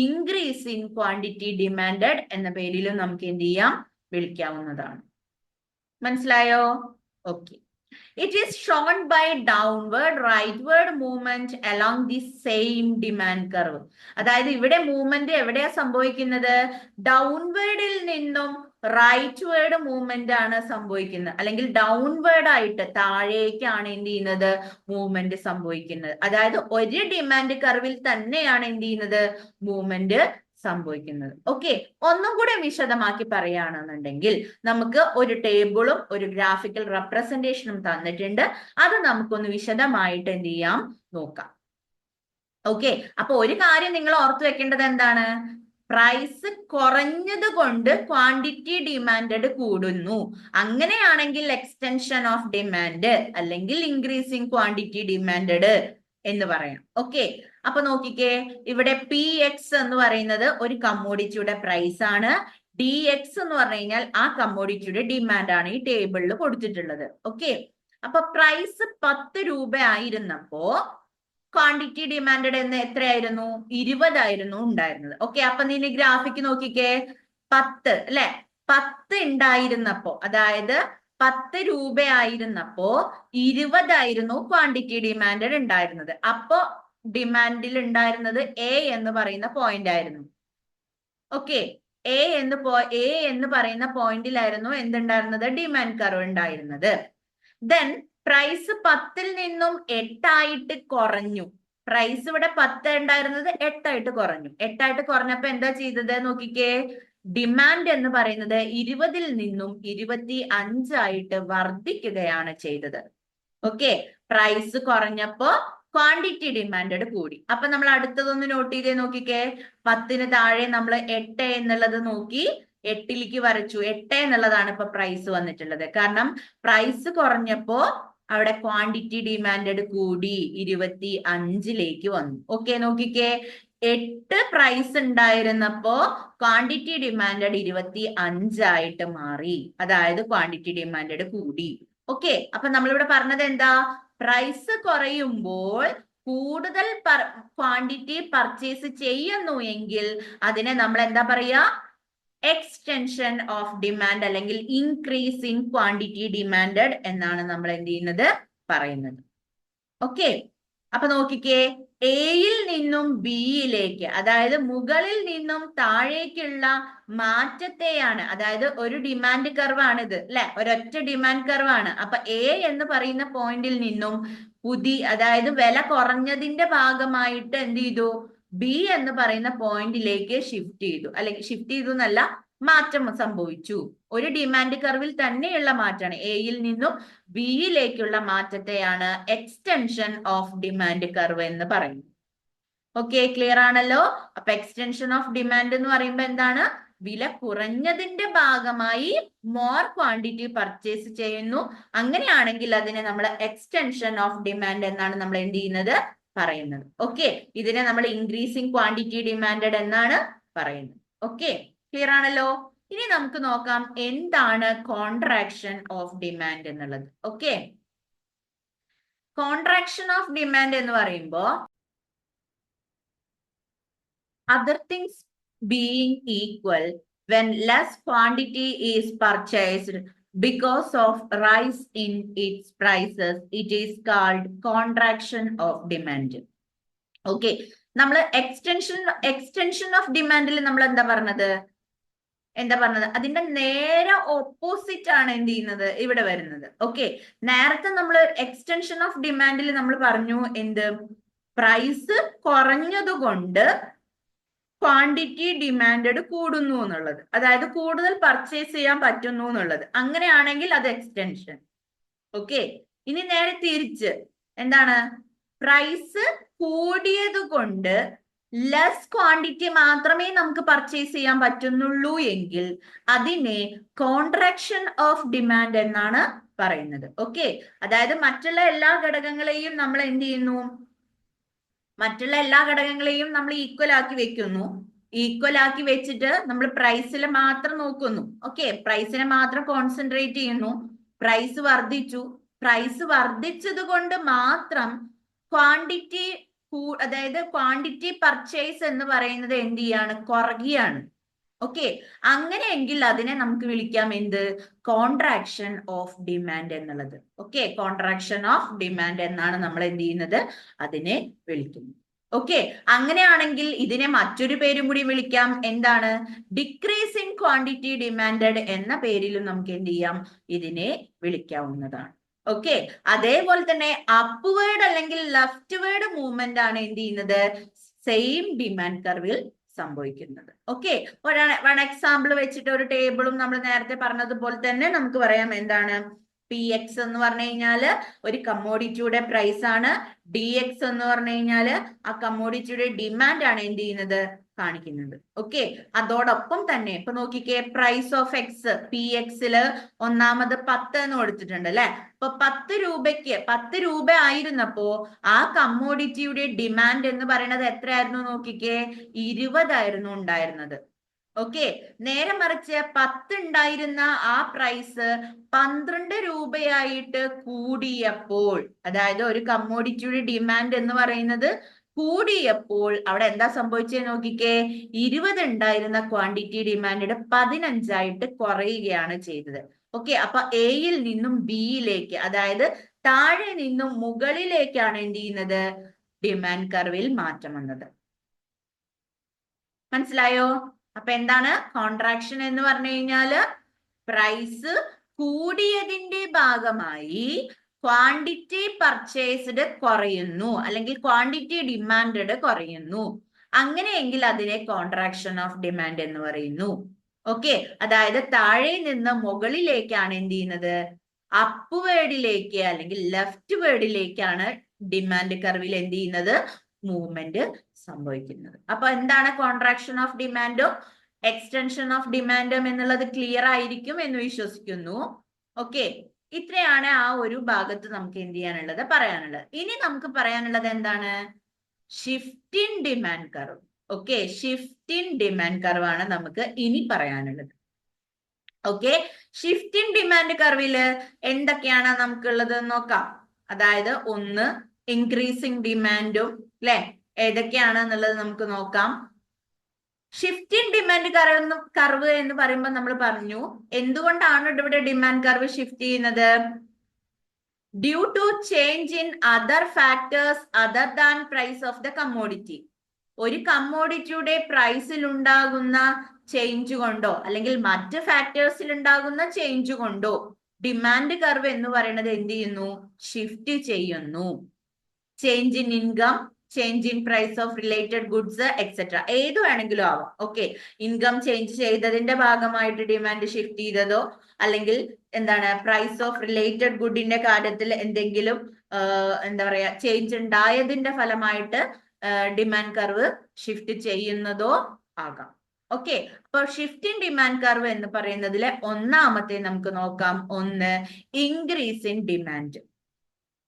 ഇൻക്രീസിങ് ക്വാണ്ടിറ്റി ഡിമാൻഡ് എന്ന പേരിലും നമുക്ക് എന്ത് ചെയ്യാം, വിളിക്കാവുന്നതാണ്. മനസ്സിലായോ? Okay. It is shown by downward rightward movement along the same demand curve. അതായത് ഇവിടെ മൂവ്മെന്റ് എവിടെയാ സംഭവിക്കുന്നത്, ഡൗൺവേർഡിൽ നിന്നും റൈറ്റ്വേർഡ് മൂവ്മെന്റ് ആണ് സംഭവിക്കുന്നത്, അല്ലെങ്കിൽ ഡൗൺവേർഡ് ആയിട്ട് താഴേക്കാണ് എന്ത് ചെയ്യുന്നത്, മൂവ്മെന്റ് സംഭവിക്കുന്നത്. അതായത് ഒരു ഡിമാൻഡ് കർവിൽ തന്നെയാണ് എന്ത് ചെയ്യുന്നത്, മൂവ്മെന്റ് സംഭവിക്കുന്നത്. ഓക്കെ, ഒന്നും കൂടെ വിശദമാക്കി പറയുകയാണെന്നുണ്ടെങ്കിൽ നമുക്ക് ഒരു ടേബിളും ഒരു ഗ്രാഫിക്കൽ റെപ്രസെന്റേഷനും തന്നിട്ടുണ്ട്. അത് നമുക്കൊന്ന് വിശദമായിട്ട് എന്ത് ചെയ്യാം, നോക്കാം. ഓക്കെ, അപ്പൊ ഒരു കാര്യം നിങ്ങൾ ഓർത്തു വെക്കേണ്ടത് എന്താണ്, പ്രൈസ് കുറഞ്ഞത് കൊണ്ട് ക്വാണ്ടിറ്റി ഡിമാൻഡ് കൂടുന്നു. അങ്ങനെയാണെങ്കിൽ എക്സ്റ്റൻഷൻ ഓഫ് ഡിമാൻഡ് അല്ലെങ്കിൽ ഇൻക്രീസിങ് ക്വാണ്ടിറ്റി ഡിമാൻഡ് എന്ന് പറയാം. ഓക്കെ, അപ്പൊ നോക്കിക്കേ, ഇവിടെ PX എന്ന് പറയുന്നത് ഒരു കമ്മോഡിറ്റിയുടെ പ്രൈസ് ആണ്. DX എന്ന് പറഞ്ഞു കഴിഞ്ഞാൽ ആ കമ്മോഡിറ്റിയുടെ ഡിമാൻഡ് ആണ് ഈ ടേബിളിൽ കൊടുത്തിട്ടുള്ളത്. ഓക്കെ, അപ്പൊ പ്രൈസ് 10 രൂപ ആയിരുന്നപ്പോ ക്വാണ്ടിറ്റി ഡിമാൻഡ് എന്ന് എത്രയായിരുന്നു, 20 ആയിരുന്നു ഉണ്ടായിരുന്നത്. ഓക്കെ, അപ്പൊ നീ ഗ്രാഫിക്ക് നോക്കിക്കേ, 10 അല്ലെ, 10 ഉണ്ടായിരുന്നപ്പോ, അതായത് 10 രൂപ ആയിരുന്നപ്പോ 20 ആയിരുന്നു ക്വാണ്ടിറ്റി ഡിമാൻഡ് ഉണ്ടായിരുന്നത്. അപ്പോ ഡിമാൻഡിൽ ഉണ്ടായിരുന്നത് A എന്ന് പറയുന്ന പോയിന്റ് ആയിരുന്നു. ഓക്കെ, A എന്ന് പറയുന്ന പോയിന്റിലായിരുന്നു എന്തുണ്ടായിരുന്നത്, ഡിമാൻഡ് കർവ് ഉണ്ടായിരുന്നത്. ദെൻ പ്രൈസ് 10ൽ നിന്നും 8 ആയിട്ട് കുറഞ്ഞു. പ്രൈസ് ഇവിടെ 10 ഉണ്ടായിരുന്നത് 8 ആയിട്ട് കുറഞ്ഞു. 8 ആയിട്ട് കുറഞ്ഞപ്പോ എന്താ ചെയ്തത് നോക്കിക്കേ, ഡിമാൻഡ് എന്ന് പറയുന്നത് 20ൽ നിന്നും 25 ആയിട്ട് വർദ്ധിക്കുകയാണ് ചെയ്തത്. ഓക്കെ, പ്രൈസ് കുറഞ്ഞപ്പോ ക്വാണ്ടിറ്റി ഡിമാൻഡ് കൂടി. അപ്പൊ നമ്മൾ അടുത്തതൊന്ന് നോട്ട് ചെയ്തേ, നോക്കിക്കേ, 10ന് താഴെ നമ്മൾ 8 എന്നുള്ളത് നോക്കി 8ലേക്ക് വരച്ചു. 8 എന്നുള്ളതാണ് ഇപ്പൊ പ്രൈസ് വന്നിട്ടുള്ളത്. കാരണം പ്രൈസ് കുറഞ്ഞപ്പോ അവിടെ ക്വാണ്ടിറ്റി ഡിമാൻഡ് കൂടി 25ലേക്ക് വന്നു. ഓക്കെ, നോക്കിക്കേ, 8 പ്രൈസ് ഉണ്ടായിരുന്നപ്പോ ക്വാണ്ടിറ്റി ഡിമാൻഡ് 25 ആയിട്ട് മാറി. അതായത് ക്വാണ്ടിറ്റി ഡിമാൻഡ് കൂടി. ഓക്കെ, അപ്പൊ നമ്മളിവിടെ പറഞ്ഞത് എന്താ, പ്രൈസ് കുറയുമ്പോൾ കൂടുതൽ ക്വാണ്ടിറ്റി പർച്ചേസ് ചെയ്യുന്നു എങ്കിൽ അതിനെ നമ്മൾ എന്താ പറയാ, എക്സ്റ്റൻഷൻ ഓഫ് ഡിമാൻഡ് അല്ലെങ്കിൽ ഇൻക്രീസ് ഇൻ ക്വാണ്ടിറ്റി ഡിമാൻഡ് എന്നാണ് നമ്മൾ എന്ത് ചെയ്യുന്നത്, പറയുന്നത്. ഓക്കെ, അപ്പൊ നോക്കിക്കേ, എയിൽ നിന്നും ബിയിലേക്ക്, അതായത് മുകളിൽ നിന്നും താഴേക്കുള്ള മാറ്റത്തെയാണ്, അതായത് ഒരു ഡിമാൻഡ് കർവ് ആണിത് അല്ലെ, ഒരൊറ്റ ഡിമാൻഡ് കർവ് ആണ്. അപ്പൊ A എന്ന് പറയുന്ന പോയിന്റിൽ നിന്നും അതായത് വില കുറഞ്ഞതിന്റെ ഭാഗമായിട്ട് എന്ത് ചെയ്തു, B എന്ന് പറയുന്ന പോയിന്റിലേക്ക് ഷിഫ്റ്റ് ചെയ്തു, അല്ലെങ്കിൽ ഷിഫ്റ്റ് ചെയ്തു എന്നല്ല, മാറ്റം സംഭവിച്ചു. ഒരു ഡിമാൻഡ് കർവിൽ തന്നെയുള്ള മാറ്റമാണ്, എയിൽ നിന്നും ബിയിലേക്കുള്ള മാറ്റത്തെയാണ് എക്സ്റ്റൻഷൻ ഓഫ് ഡിമാൻഡ് കർവ് എന്ന് പറയുന്നത്. ഓക്കെ, ക്ലിയർ ആണല്ലോ? അപ്പൊ എക്സ്റ്റൻഷൻ ഓഫ് ഡിമാൻഡ് എന്ന് പറയുമ്പോൾ എന്താണ്, വില കുറഞ്ഞതിന്റെ ഭാഗമായി മോർ ക്വാണ്ടിറ്റി പർച്ചേസ് ചെയ്യുന്നു. അങ്ങനെയാണെങ്കിൽ അതിനെ നമ്മൾ എക്സ്റ്റൻഷൻ ഓഫ് ഡിമാൻഡ് എന്നാണ് നമ്മൾ എന്ത് ചെയ്യുന്നത്, പറയുന്നത്. ഓക്കെ, ഇതിനെ നമ്മൾ ഇൻക്രീസിങ് ക്വാണ്ടിറ്റി ഡിമാൻഡ് എന്നാണ് പറയുന്നത്. ഓക്കെ, ക്ലിയർ ആണല്ലോ? ഇനി നമുക്ക് നോക്കാം എന്താണ് കോൺട്രാക്ഷൻ ഓഫ് ഡിമാൻഡ് എന്നുള്ളത്. ഓക്കെ, കോൺട്രാക്ഷൻ ഓഫ് ഡിമാൻഡ് എന്ന് പറയുമ്പോ other things being equal, when less quantity is purchased because of rise in its prices, it is called contraction of demand. Okay, നമ്മൾ എക്സ്റ്റൻഷൻ ഓഫ് ഡിമാൻഡിൽ നമ്മൾ എന്താ പറഞ്ഞത്, അതിന്റെ നേരെ ഓപ്പോസിറ്റ് ആണ് എന്ത് ചെയ്യുന്നത്, ഇവിടെ വരുന്നത്. ഓക്കെ, നേരത്തെ നമ്മൾ എക്സ്റ്റൻഷൻ ഓഫ് ഡിമാൻഡിൽ നമ്മൾ പറഞ്ഞു എന്ത്, പ്രൈസ് കുറഞ്ഞതുകൊണ്ട് ക്വാണ്ടിറ്റി ഡിമാൻഡ് കൂടുന്നു എന്നുള്ളത്, അതായത് കൂടുതൽ പർച്ചേസ് ചെയ്യാൻ പറ്റുന്നു എന്നുള്ളത്. അങ്ങനെയാണെങ്കിൽ അത് എക്സ്റ്റൻഷൻ. ഓക്കെ, ഇനി നേരെ തിരിച്ച് എന്താണ്, പ്രൈസ് കൂടിയത് കൊണ്ട് ലെസ് ക്വാണ്ടിറ്റി മാത്രമേ നമുക്ക് പർച്ചേസ് ചെയ്യാൻ പറ്റുന്നുള്ളൂ എങ്കിൽ അതിനെ കോൺട്രാക്ഷൻ ഓഫ് ഡിമാൻഡ് എന്നാണ് പറയുന്നത്. ഓക്കെ, അതായത് മറ്റുള്ള എല്ലാ ഘടകങ്ങളെയും നമ്മൾ എന്ത് ചെയ്യുന്നു, മറ്റുള്ള എല്ലാ ഘടകങ്ങളെയും നമ്മൾ ഈക്വൽ ആക്കി വെക്കുന്നു. ഈക്വൽ ആക്കി വെച്ചിട്ട് നമ്മൾ പ്രൈസിൽ മാത്രം നോക്കുന്നു. ഓക്കെ, പ്രൈസിനെ മാത്രം കോൺസെൻട്രേറ്റ് ചെയ്യുന്നു. പ്രൈസ് വർദ്ധിച്ചു, പ്രൈസ് വർദ്ധിച്ചത് കൊണ്ട് മാത്രം ക്വാണ്ടിറ്റി, അതായത് ക്വാണ്ടിറ്റി പർച്ചേസ് എന്ന് പറയുന്നത് എന്ത് ചെയ്യാണ്, കുറയുകയാണ്. ഓക്കെ, അങ്ങനെയെങ്കിൽ അതിനെ നമുക്ക് വിളിക്കാം എന്ത്, കോൺട്രാക്ഷൻ ഓഫ് ഡിമാൻഡ് എന്നുള്ളത്. ഓക്കെ, കോൺട്രാക്ഷൻ ഓഫ് ഡിമാൻഡ് എന്നാണ് നമ്മൾ എന്ത് ചെയ്യുന്നത്, അതിനെ വിളിക്കുന്നത്. ഓക്കെ, അങ്ങനെയാണെങ്കിൽ ഇതിനെ മറ്റൊരു പേരും കൂടി വിളിക്കാം. എന്താണ്, ഡിക്രീസ് ഇൻ ക്വാണ്ടിറ്റി ഡിമാൻഡഡ് എന്ന പേരിലും നമുക്ക് എന്ത് ചെയ്യാം, ഇതിനെ വിളിക്കാവുന്നതാണ്. ഓക്കെ, അതേപോലെ തന്നെ അപ്വേർഡ് അല്ലെങ്കിൽ ലെഫ്റ്റ്വേർഡ് മൂവ്മെന്റ് ആണ് എന്ത് ചെയ്യുന്നത്, സെയിം ഡിമാൻഡ് കർവിൽ സംഭവിക്കുന്നത്. ഓക്കെ, വൺ എക്സാമ്പിൾ വെച്ചിട്ട് ഒരു ടേബിളും നമ്മൾ നേരത്തെ പറഞ്ഞതുപോലെ തന്നെ നമുക്ക് പറയാം. എന്താണ്, PX എന്ന് പറഞ്ഞു കഴിഞ്ഞാല് ഒരു കമ്മോഡിറ്റിയുടെ പ്രൈസ് ആണ്. DX എന്ന് പറഞ്ഞു കഴിഞ്ഞാല് ആ കമ്മോഡിറ്റിയുടെ ഡിമാൻഡ് ആണ് എന്ത് ചെയ്യുന്നത്, കാണിക്കുന്നത്. ഓക്കെ, അതോടൊപ്പം തന്നെ ഇപ്പൊ നോക്കിക്കേ, പ്രൈസ് ഓഫ് എക്സ് PX-ല് ഒന്നാമത് 10 എന്ന് കൊടുത്തിട്ടുണ്ട് അല്ലെ. അപ്പൊ 10 രൂപയ്ക്ക് 10 രൂപ ആയിരുന്നപ്പോ ആ കമ്മോഡിറ്റിയുടെ ഡിമാൻഡ് എന്ന് പറയുന്നത് എത്രയായിരുന്നു നോക്കിക്കേ, 20 ആയിരുന്നു ഉണ്ടായിരുന്നത്. ഓക്കെ, നേരെ മറിച്ച് 10 ഉണ്ടായിരുന്ന ആ പ്രൈസ് 12 രൂപയായിട്ട് കൂടിയപ്പോൾ, അതായത് ഒരു കമ്മോഡിറ്റിയുടെ ഡിമാൻഡ് എന്ന് പറയുന്നത് കൂടിയപ്പോൾ അവിടെ എന്താ സംഭവിച്ചത് നോക്കിക്കേ, 20 ഉണ്ടായിരുന്ന ക്വാണ്ടിറ്റി ഡിമാൻഡ് 15 ആയിട്ട് കുറയുകയാണ് ചെയ്തത്. ഓക്കെ, അപ്പൊ എയിൽ നിന്നും ബിയിലേക്ക്, അതായത് താഴെ നിന്നും മുകളിലേക്കാണ് എന്ത് ചെയ്യുന്നത്, ഡിമാൻഡ് കർവിൽ മാറ്റം വന്നത്. മനസ്സിലായോ? അപ്പൊ എന്താണ് കോൺട്രാക്ഷൻ എന്ന് പറഞ്ഞു കഴിഞ്ഞാല്, പ്രൈസ് കൂടിയതിന്റെ ഭാഗമായി ക്വാണ്ടിറ്റി പർച്ചേസ്ഡ് കുറയുന്നു, അല്ലെങ്കിൽ ക്വാണ്ടിറ്റി ഡിമാൻഡ് കുറയുന്നു. അങ്ങനെയെങ്കിൽ അതിനെ കോൺട്രാക്ഷൻ ഓഫ് ഡിമാൻഡ് എന്ന് പറയുന്നു. ഓക്കെ, അതായത് താഴെ നിന്ന് മുകളിലേക്കാണ് എന്ത് ചെയ്യുന്നത്, അപ്വേർഡിലേക്ക് അല്ലെങ്കിൽ ലെഫ്റ്റ് വേർഡിലേക്കാണ് ഡിമാൻഡ് കർവിൽ എന്ത് ചെയ്യുന്നത്, മൂവ്മെന്റ് സംഭവിക്കുന്നത്. അപ്പൊ എന്താണ് കോൺട്രാക്ഷൻ ഓഫ് ഡിമാൻഡും എക്സ്റ്റൻഷൻ ഓഫ് ഡിമാൻഡും എന്നുള്ളത് ക്ലിയർ ആയിരിക്കും എന്ന് വിശ്വസിക്കുന്നു. ഓക്കെ, ഇത്രയാണ് ആ ഒരു ഭാഗത്ത് നമുക്ക് എന്ത് ചെയ്യാനുള്ളത്, പറയാനുള്ളത്. ഇനി നമുക്ക് പറയാനുള്ളത് എന്താണ്, shift in demand curve. Okay, shift in demand curve ആണ് നമുക്ക് ഇനി പറയാനുള്ളത്. ഓക്കെ, ഷിഫ്റ്റ് ഇൻ ഡിമാൻഡ് കർവില് എന്തൊക്കെയാണ് നമുക്കുള്ളത് നോക്കാം. അതായത് ഒന്ന് ഇൻക്രീസിങ് ഡിമാൻഡും അല്ലെ, ഏതൊക്കെയാണ് എന്നുള്ളത് നമുക്ക് നോക്കാം. ഷിഫ്റ്റ് ഇൻ ഡിമാൻഡ് കർവ് എന്ന് പറയുമ്പോൾ നമ്മൾ പറഞ്ഞു, എന്തുകൊണ്ടാണ് ഇവിടെ ഡിമാൻഡ് കർവ് ഷിഫ്റ്റ് ചെയ്യുന്നത്, due to change in other factors other than price of the commodity. ഒരു കമ്മോഡിറ്റിയുടെ പ്രൈസിൽ ഉണ്ടാകുന്ന ചേഞ്ച് കൊണ്ടോ അല്ലെങ്കിൽ മറ്റ് ഫാക്ടേഴ്സിൽ ഉണ്ടാകുന്ന ചേഞ്ച് കൊണ്ടോ ഡിമാൻഡ് കർവ് എന്ന് പറയുന്നത് എന്ത് ചെയ്യുന്നു, ഷിഫ്റ്റ് ചെയ്യുന്നു. Change in income, change in price of related goods etcetera, ഏത് വേണമെങ്കിലും ആവാം. ഓക്കെ, ഇൻകം ചേഞ്ച് ചെയ്തതിന്റെ ഭാഗമായിട്ട് ഡിമാൻഡ് ഷിഫ്റ്റ് ചെയ്തതോ, അല്ലെങ്കിൽ എന്താണ് പ്രൈസ് ഓഫ് റിലേറ്റഡ് ഗുഡിന്റെ കാര്യത്തിൽ എന്തെങ്കിലും എന്താ പറയാ ചേഞ്ച് ഉണ്ടായതിന്റെ ഫലമായിട്ട് ഡിമാൻഡ് കർവ് ഷിഫ്റ്റ് ചെയ്യുന്നതോ ആകാം. ഓക്കെ, അപ്പൊ ഷിഫ്റ്റ് ഇൻ ഡിമാൻഡ് കർവ് എന്ന് പറയുന്നതിലെ ഒന്നാമത്തെ നമുക്ക് നോക്കാം. ഒന്ന്, ഇൻക്രീസ് ഇൻ ഡിമാൻഡ്.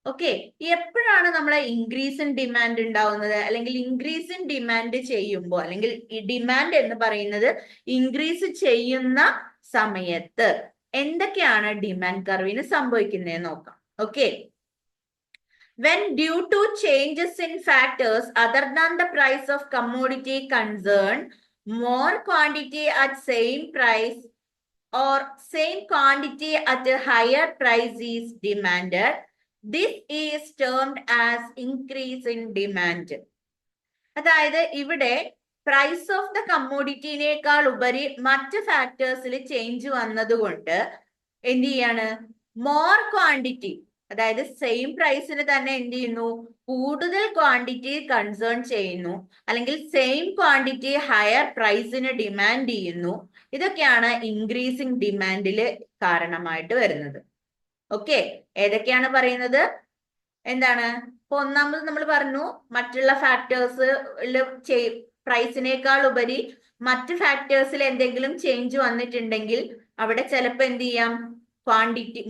ഓക്കെ, എപ്പോഴാണ് നമ്മളെ ഇൻക്രീസ് ഇൻ ഡിമാൻഡ് ഉണ്ടാവുന്നത്, അല്ലെങ്കിൽ ഇൻക്രീസ് ഇൻ ഡിമാൻഡ് ചെയ്യുമ്പോൾ, അല്ലെങ്കിൽ ഈ ഡിമാൻഡ് എന്ന് പറയുന്നത് ഇൻക്രീസ് ചെയ്യുന്ന സമയത്ത് എന്തൊക്കെയാണ് ഡിമാൻഡ് കർവിന് സംഭവിക്കുന്നത് നോക്കാം. Okay, when due to changes in factors other than the price of commodity concerned, more quantity at same price or same quantity at a higher price is demanded, this is termed as increase in demand. അതായത് ഇവിടെ പ്രൈസ് ഓഫ് ദ കമ്മോഡിറ്റിനേക്കാൾ ഉപരി മറ്റ് ഫാക്ടേഴ്സിൽ ചേഞ്ച് വന്നതുകൊണ്ട് എന്ത് ചെയ്യാണ്, മോർ ക്വാണ്ടിറ്റി, അതായത് സെയിം പ്രൈസിന് തന്നെ എന്ത് ചെയ്യുന്നു, കൂടുതൽ ക്വാണ്ടിറ്റി കൺസേൺ ചെയ്യുന്നു, അല്ലെങ്കിൽ സെയിം ക്വാണ്ടിറ്റി ഹയർ പ്രൈസിന് ഡിമാൻഡ് ചെയ്യുന്നു. ഇതൊക്കെയാണ് ഇൻക്രീസിങ് ഡിമാൻഡില് കാരണമായിട്ട് വരുന്നത്. ഓക്കെ, ഏതൊക്കെയാണ് പറയുന്നത്, എന്താണ് അപ്പൊ ഒന്നാമത് നമ്മൾ പറഞ്ഞു മറ്റുള്ള ഫാക്ടേഴ്സ് പ്രൈസിനേക്കാൾ ഉപരി മറ്റ് ഫാക്ടേഴ്സിൽ എന്തെങ്കിലും ചേഞ്ച് വന്നിട്ടുണ്ടെങ്കിൽ അവിടെ ചിലപ്പോ എന്ത് ചെയ്യാം,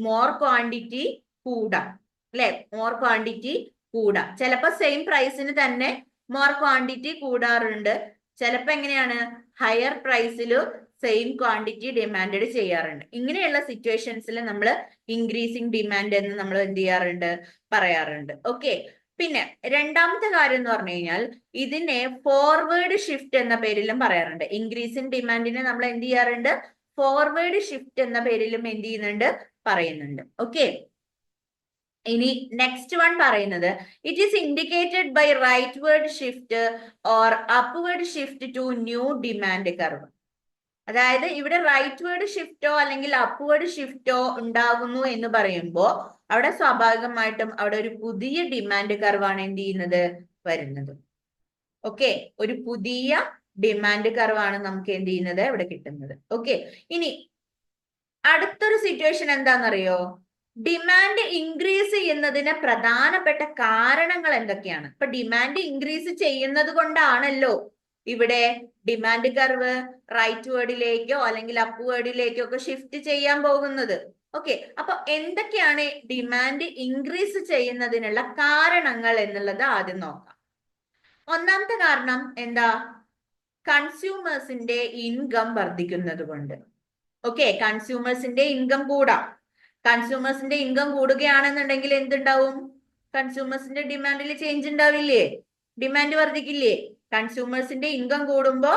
മോർ ക്വാണ്ടിറ്റി കൂടാം, അല്ലെ? മോർ ക്വാണ്ടിറ്റി കൂടാം. ചിലപ്പോ സെയിം പ്രൈസിന് തന്നെ മോർ ക്വാണ്ടിറ്റി കൂടാറുണ്ട്. ചിലപ്പോ എങ്ങനെയാണ്, ഹയർ പ്രൈസിൽ സെയിം ക്വാണ്ടിറ്റി ഡിമാൻഡ് ചെയ്യാറുണ്ട്. ഇങ്ങനെയുള്ള സിറ്റുവേഷൻസിൽ നമ്മൾ ഇൻക്രീസിങ് ഡിമാൻഡ് എന്ന് നമ്മൾ എന്ത് ചെയ്യാറുണ്ട്, പറയാറുണ്ട്. ഓക്കെ. പിന്നെ രണ്ടാമത്തെ കാര്യം എന്ന് പറഞ്ഞു കഴിഞ്ഞാൽ ഇതിനെ ഫോർവേഡ് ഷിഫ്റ്റ് എന്ന പേരിലും പറയാറുണ്ട്. ഇൻക്രീസിങ് ഡിമാൻഡിനെ നമ്മൾ എന്ത് ചെയ്യാറുണ്ട്, ഫോർവേഡ് ഷിഫ്റ്റ് എന്ന പേരിലും എന്ത് ചെയ്യുന്നുണ്ട്, പറയുന്നുണ്ട്. ഓക്കെ. ഇനി നെക്സ്റ്റ് വൺ പറയുന്നത് it is indicated by rightward shift or upward shift to new demand curve. അതായത് ഇവിടെ റൈറ്റ്വേർഡ് ഷിഫ്റ്റോ അല്ലെങ്കിൽ അപ്വേർഡ് ഷിഫ്റ്റോ ഉണ്ടാകുന്നു എന്ന് പറയുമ്പോൾ അവിടെ സ്വാഭാവികമായിട്ടും അവിടെ ഒരു പുതിയ ഡിമാൻഡ് കർവാണ് എന്ത് ചെയ്യുന്നത്, വരുന്നത്. ഓക്കെ, ഒരു പുതിയ ഡിമാൻഡ് കർവാണ് നമുക്ക് എന്ത് ചെയ്യുന്നത്, ഇവിടെ കിട്ടുന്നത്. ഓക്കെ. ഇനി അടുത്തൊരു സിറ്റുവേഷൻ എന്താണെന്നറിയോ, ഡിമാൻഡ് ഇൻക്രീസ് ചെയ്യുന്നതിന് പ്രധാനപ്പെട്ട കാരണങ്ങൾ എന്തൊക്കെയാണ്? ഇപ്പൊ ഡിമാൻഡ് ഇൻക്രീസ് ചെയ്യുന്നത് കൊണ്ടാണല്ലോ ഇവിടെ ഡിമാൻഡ് കർവ് റൈറ്റ് വേർഡിലേക്കോ അല്ലെങ്കിൽ അപ്പ് വേർഡിലേക്കോ ഒക്കെ ഷിഫ്റ്റ് ചെയ്യാൻ പോകുന്നത്. ഓക്കെ, അപ്പൊ എന്തൊക്കെയാണ് ഡിമാൻഡ് ഇൻക്രീസ് ചെയ്യുന്നതിനുള്ള കാരണങ്ങൾ എന്നുള്ളത് ആദ്യം നോക്കാം. ഒന്നാമത്തെ കാരണം എന്താ, കൺസ്യൂമേഴ്സിന്റെ ഇൻകം വർദ്ധിക്കുന്നത് കൊണ്ട്. ഓക്കെ, കൺസ്യൂമേഴ്സിന്റെ ഇൻകം കൂടാം. കൺസ്യൂമേഴ്സിന്റെ ഇൻകം കൂടുകയാണെന്നുണ്ടെങ്കിൽ എന്തുണ്ടാവും, കൺസ്യൂമേഴ്സിന്റെ ഡിമാൻഡിൽ ചേഞ്ച് ഉണ്ടാവില്ലേ, ഡിമാൻഡ് വർദ്ധിക്കില്ലേ? കൺസ്യൂമേഴ്സിന്റെ ഇൻകം കൂടുമ്പോ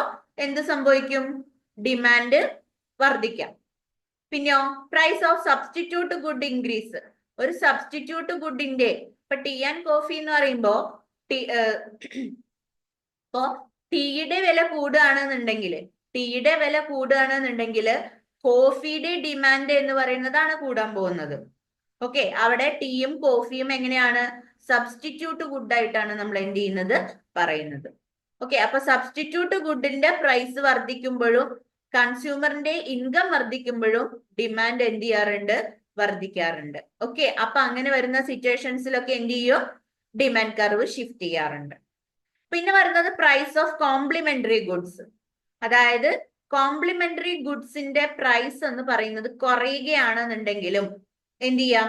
എന്ത് സംഭവിക്കും, ഡിമാൻഡ് വർദ്ധിക്കാം. പിന്നെയോ price of substitute good increase. ഒരു സബ്സ്റ്റിറ്റ്യൂട്ട് ഗുഡിന്റെ, ഇപ്പൊ ടീ ആൻഡ് കോഫി എന്ന് പറയുമ്പോ ഇപ്പോ ടീയുടെ വില കൂടുകയാണെന്നുണ്ടെങ്കിൽ കോഫിയുടെ ഡിമാൻഡ് എന്ന് പറയുന്നതാണ് കൂടാൻ പോകുന്നത്. ഓക്കെ, അവിടെ ടീയും കോഫിയും എങ്ങനെയാണ്, സബ്സ്റ്റിറ്റ്യൂട്ട് ഗുഡ് ആയിട്ടാണ് നമ്മൾ എന്ത് ചെയ്യുന്നത്, പറയുന്നത്. ഓക്കെ, അപ്പൊ സബ്സ്റ്റിറ്റ്യൂട്ട് ഗുഡിന്റെ പ്രൈസ് വർദ്ധിക്കുമ്പോഴും കൺസ്യൂമറിന്റെ ഇൻകം വർദ്ധിക്കുമ്പോഴും ഡിമാൻഡ് എന്ത് ചെയ്യാറുണ്ട്, വർദ്ധിക്കാറുണ്ട്. ഓക്കെ, അപ്പൊ അങ്ങനെ വരുന്ന സിറ്റുവേഷൻസിലൊക്കെ എന്ത് ചെയ്യും, ഡിമാൻഡ് കർവ് ഷിഫ്റ്റ് ചെയ്യാറുണ്ട്. പിന്നെ വരുന്നത് പ്രൈസ് ഓഫ് കോംപ്ലിമെന്ററി ഗുഡ്സ്. അതായത് കോംപ്ലിമെന്ററി ഗുഡ്സിന്റെ പ്രൈസ് എന്ന് പറയുന്നത് കുറയുകയാണെന്നുണ്ടെങ്കിലും എന്ത് ചെയ്യാം,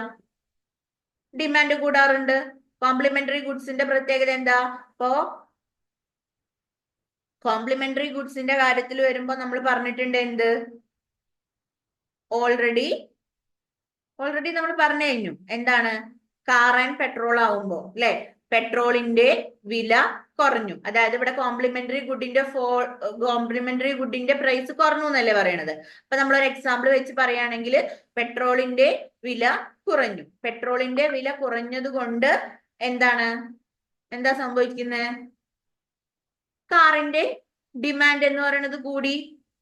ഡിമാൻഡ് കൂടാറുണ്ട്. കോംപ്ലിമെന്ററി ഗുഡ്സിന്റെ പ്രത്യേകത എന്താ, ഇപ്പോ കോംപ്ലിമെന്ററി ഗുഡ്സിന്റെ കാര്യത്തിൽ വരുമ്പോ നമ്മൾ പറഞ്ഞിട്ടുണ്ട് എന്ത്, ഓൾറെഡി നമ്മൾ പറഞ്ഞു കഴിഞ്ഞു. എന്താണ്, കാർ ആൻഡ് പെട്രോൾ ആവുമ്പോ അല്ലെ, പെട്രോളിന്റെ വില കുറഞ്ഞു. അതായത് ഇവിടെ കോംപ്ലിമെന്ററി ഗുഡിന്റെ പ്രൈസ് കുറഞ്ഞു എന്നല്ലേ പറയണത്. അപ്പൊ നമ്മളൊരു എക്സാമ്പിൾ വെച്ച് പറയുകയാണെങ്കിൽ പെട്രോളിന്റെ വില കുറഞ്ഞു. പെട്രോളിന്റെ വില കുറഞ്ഞത് കൊണ്ട് എന്താ സംഭവിക്കുന്നത്, കാറിന്റെ ഡിമാൻഡ് എന്ന് പറയുന്നത് കൂടി.